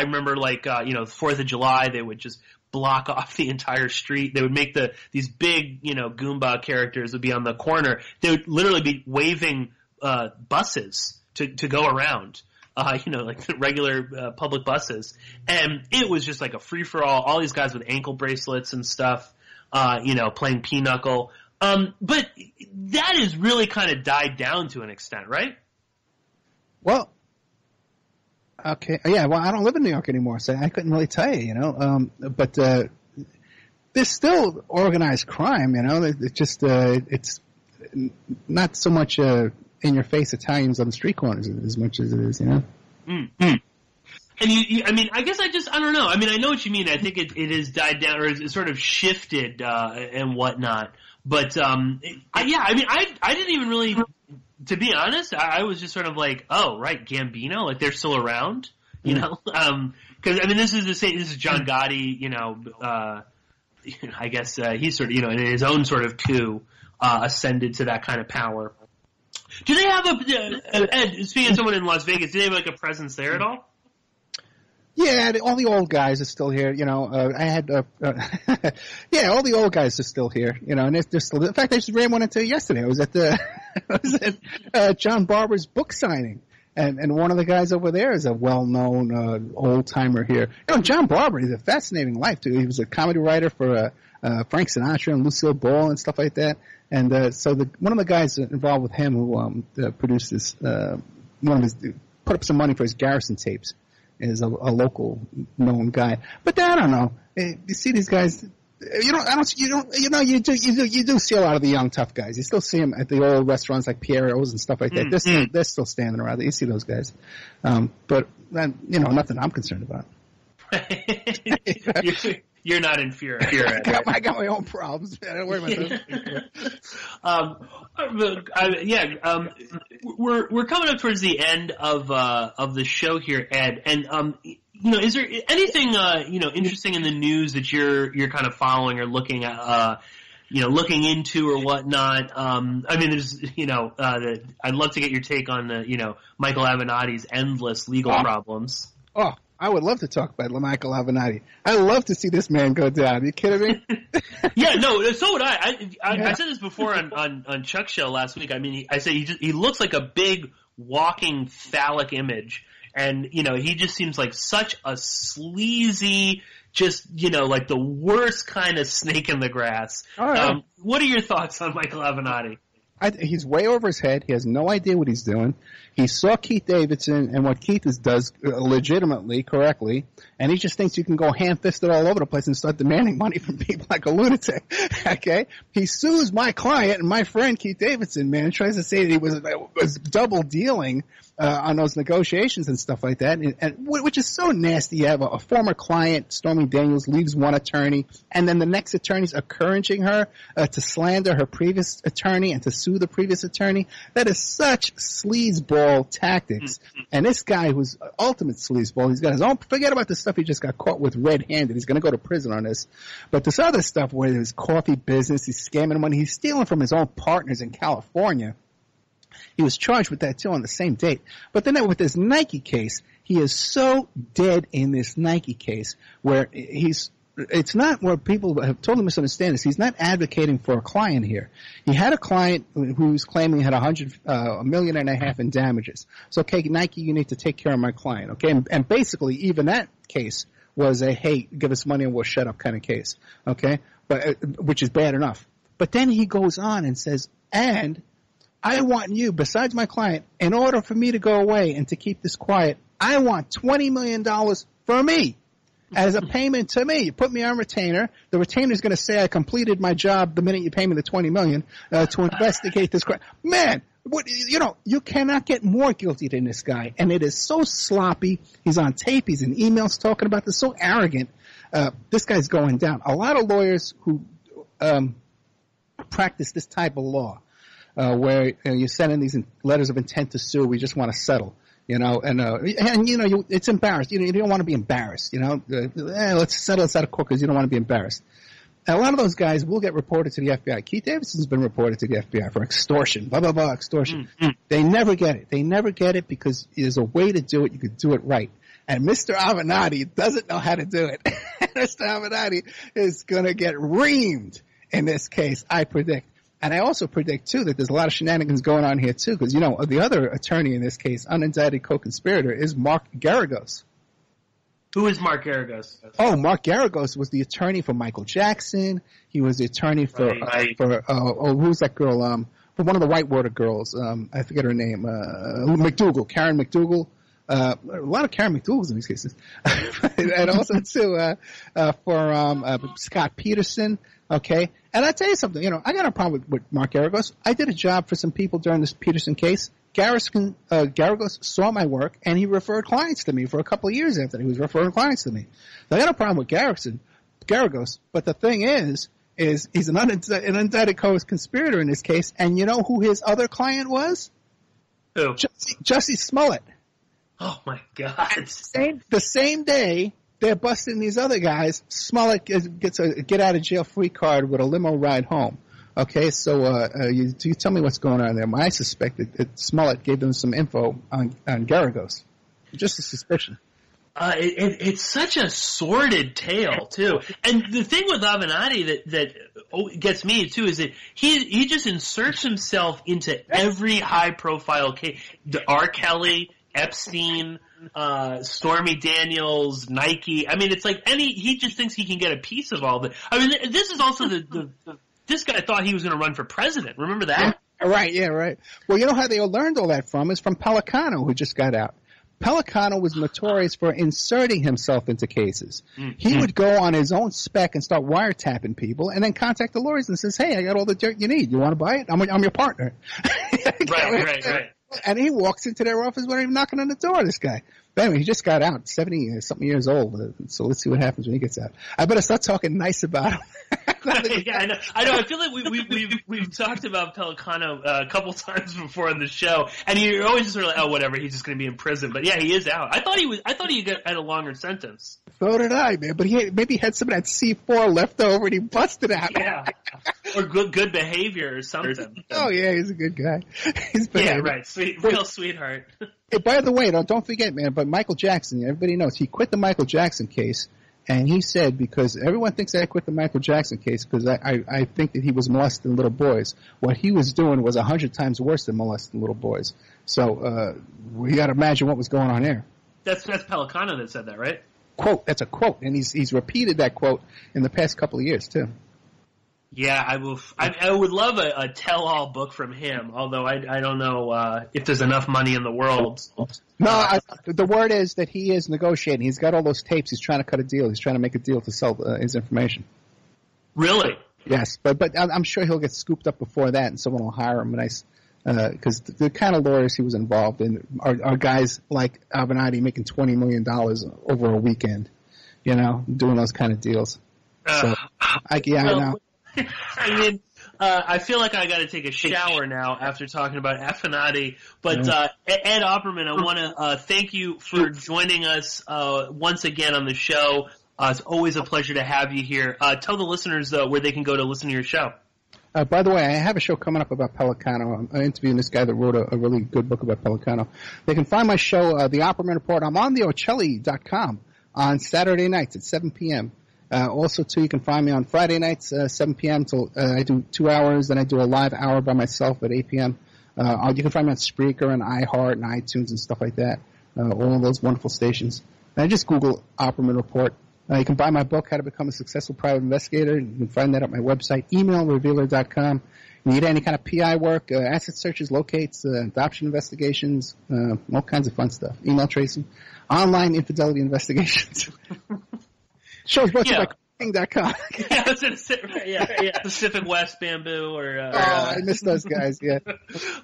remember 4th of July, they would just block off the entire street. They would make these big, Goomba characters would be on the corner. They would literally be waving, buses to go around, like the regular, public buses. And it was just like a free-for-all, all these guys with ankle bracelets and stuff, playing pinochle. But that has really kind of died down to an extent, right? Well, okay. Yeah, well, I don't live in New York anymore, so I couldn't really tell you, but there's still organized crime, It's just it's not so much in-your-face Italians on the street corners as much as it is, Mm-hmm. And I guess I don't know. I mean, I know what you mean. I think it has died down, or it's sort of shifted and whatnot. But I didn't even really. To be honest, I was just sort of like, oh, right, Gambino, like they're still around, because this is the same. This is John Gotti, I guess he's sort of, in his own sort of coup, ascended to that kind of power. Do they have Ed, speaking of someone in Las Vegas, do they have like a presence there at all? Yeah, all the old guys are still here. I had, all the old guys are still here. And they're still. In fact, I just ran one into yesterday. I was at John Barber's book signing, and one of the guys over there is a well-known old timer here. John Barber is a fascinating life too. He was a comedy writer for Frank Sinatra and Lucille Ball and stuff like that. And so one of the guys involved with him who produced this, put up some money for his Garrison tapes. Is a local known guy, but I don't know. You see these guys, you do see a lot of the young tough guys. You still see them at the old restaurants like Piero's and stuff like that. They're still standing around. You see those guys, but nothing I'm concerned about. You're not in fear. I got my own problems, man. I don't worry about those. We're coming up towards the end of the show here, Ed, and is there anything interesting in the news that you're kind of following or looking at, looking into or whatnot? There's I'd love to get your take on Michael Avenatti's endless legal problems. Oh, I would love to talk about Michael Avenatti. I love to see this man go down. Are you kidding me? Yeah, no, so would I. I said this before on Chuck's show last week. I mean, I said he looks like a big walking phallic image. And, he just seems like such a sleazy, just, like the worst kind of snake in the grass. All right. What are your thoughts on Michael Avenatti? He's way over his head. He has no idea what he's doing. He saw Keith Davidson and what Keith does legitimately, correctly, and he just thinks you can go ham-fisted all over the place and start demanding money from people like a lunatic. Okay? He sues my client and my friend Keith Davidson, man, and tries to say that he was double dealing on those negotiations and stuff like that, and which is so nasty. You have a former client, Stormy Daniels, leaves one attorney, and then the next attorney's encouraging her to slander her previous attorney and to sue the previous attorney. That is such sleazeball tactics. And this guy who's ultimate sleazeball, he's got his own, forget about the stuff he just got caught with red-handed. He's going to go to prison on this. But this other stuff where there's coffee business, he's scamming money, he's stealing from his own partners in California. He was charged with that, too, on the same date. But then with this Nike case, he is so dead in this Nike case where it's not where people have totally misunderstand this. He's not advocating for a client here. He had a client who's claiming he had $1.5 million in damages. So, okay, Nike, you need to take care of my client, okay? And basically, even that case was a, hey, give us money and we'll shut up kind of case, okay? But which is bad enough. But then he goes on and says, and I want you, besides my client, in order for me to go away and to keep this quiet, I want $20 million for me as a payment to me. You put me on retainer. The retainer is going to say I completed my job the minute you pay me the $20 million to investigate this crime. Man, you cannot get more guilty than this guy. And it is so sloppy. He's on tape. He's in emails talking about this. So arrogant. This guy's going down. A lot of lawyers who practice this type of law, where you send in these letters of intent to sue, we just want to settle, it's embarrassed. You don't want to be embarrassed, let's settle this out of court because you don't want to be embarrassed. And a lot of those guys will get reported to the FBI. Keith Davidson's been reported to the FBI for extortion, blah, blah, blah, extortion. They never get it. They never get it because there's a way to do it. You could do it right. And Mr. Avenatti doesn't know how to do it. Mr. Avenatti is going to get reamed in this case, I predict. And I also predict, too, that there's a lot of shenanigans going on here, too, because, the other attorney in this case, unindicted co-conspirator, is Mark Garagos. Who is Mark Garagos? Oh, Mark Garagos was the attorney for Michael Jackson. He was the attorney for who's that girl? For one of the Whitewater girls. I forget her name. Karen McDougal. A lot of Karen McDougal's in these cases. And also, too, for Scott Peterson. Okay, and I tell you something, I got a problem with Mark Garagos. I did a job for some people during this Peterson case. Garagos saw my work, and he referred clients to me for a couple of years after. He was referring clients to me. So I got a problem with Garagos, but the thing is he's an unindicted co-conspirator in this case, and you know who his other client was? Who? Jussie Smollett. Oh, my God. The same day they're busting these other guys, Smollett gets a get-out-of-jail-free card with a limo ride home. Okay, so you tell me what's going on there. I suspect that Smollett gave them some info on Garagos. Just a suspicion. It's such a sordid tale, too. And the thing with Avenatti that gets me, too, is that he just inserts himself into every high-profile case. R. Kelly, Epstein, Stormy Daniels, Nike. I mean, it's like he just thinks he can get a piece of all of it. I mean, this is also this guy thought he was going to run for president. Remember that? Right, yeah, right. Well, you know how they learned all that from is from Pelicano, who just got out. Pelicano was notorious for inserting himself into cases. He would go on his own spec and start wiretapping people and then contact the lawyers and says, hey, I got all the dirt you need. You want to buy it? I'm your partner. Right. And he walks into their office without even knocking on the door, this guy. But anyway, he just got out, 70-something years old. So let's see what happens when he gets out. I better start talking nice about him. Yeah, I know. I feel like we've talked about Pelicano a couple times before on the show, and you're always just sort of like, oh, whatever, he's just going to be in prison. But yeah, he is out. I thought he had a longer sentence. So did I, man. But maybe he had some of that C4 left over, and he busted out. Yeah, or good behavior or something. Oh yeah, he's a good guy. Yeah, right. Real sweetheart. Hey, by the way, don't forget, man. But Michael Jackson, everybody knows he quit the Michael Jackson case. And he said, because everyone thinks I quit the Michael Jackson case because I think that he was molesting little boys. What he was doing was 100 times worse than molesting little boys. So you got to imagine what was going on there. That's Pelicano that said that, right? Quote. That's a quote, and he's repeated that quote in the past couple of years too. Yeah, I would love a tell-all book from him, although I don't know if there's enough money in the world. No, the word is that he is negotiating. He's got all those tapes. He's trying to cut a deal. He's trying to make a deal to sell his information. Really? Yes, but I'm sure he'll get scooped up before that, and someone will hire him. A because the kind of lawyers he was involved in are guys like Avenatti making $20 million over a weekend, doing those kind of deals. So, I know. I mean, I feel like I got to take a shower now after talking about Avenatti. But Ed Opperman, I want to thank you for joining us once again on the show. It's always a pleasure to have you here. Tell the listeners where they can go to listen to your show. By the way, I have a show coming up about Pelicano. I'm interviewing this guy that wrote a really good book about Pelicano. They can find my show, The Opperman Report. I'm on the Ocelli.com on Saturday nights at 7 p.m. Also, too, you can find me on Friday nights, 7 p.m. till I do 2 hours, then I do a live hour by myself at 8 p.m. You can find me on Spreaker and iHeart and iTunes and stuff like that, all of those wonderful stations. And just Google Opperman Report. You can buy my book, How to Become a Successful Private Investigator. You can find that at my website, emailrevealer.com. You need any kind of PI work, asset searches, locates, adoption investigations, all kinds of fun stuff. Email tracing, online infidelity investigations. Show's brought to you by King.com. I was going to say, Pacific West Bamboo I miss those guys, yeah.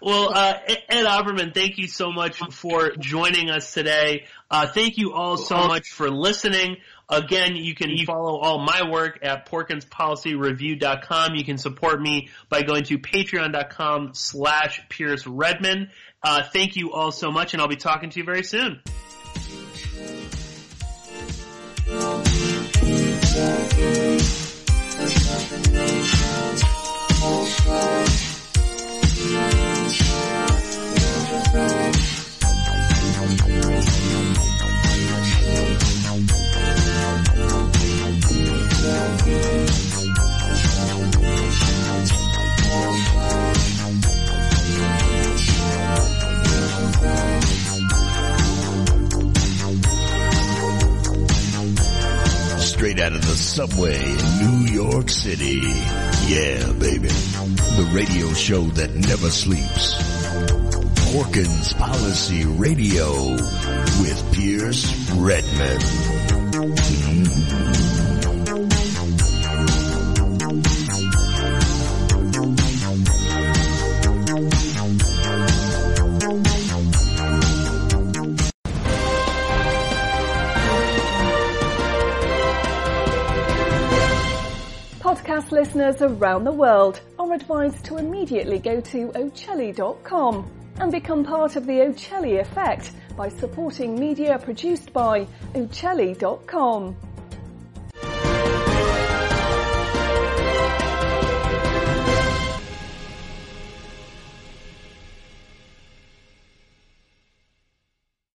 Well, Ed Opperman, thank you so much for joining us today. Thank you all so much for listening. Again, you can follow all my work at PorkinsPolicyReview.com. You can support me by going to Patreon.com/Pierce Redmond. Thank you all so much, and I'll be talking to you very soon. Straight out of the subway in New York City. Yeah, baby. The radio show that never sleeps. Porkins Policy Radio with Pierce Redmond. Podcast listeners around the world are advised to immediately go to Ocelli.com and become part of the Ocelli effect by supporting media produced by Ocelli.com.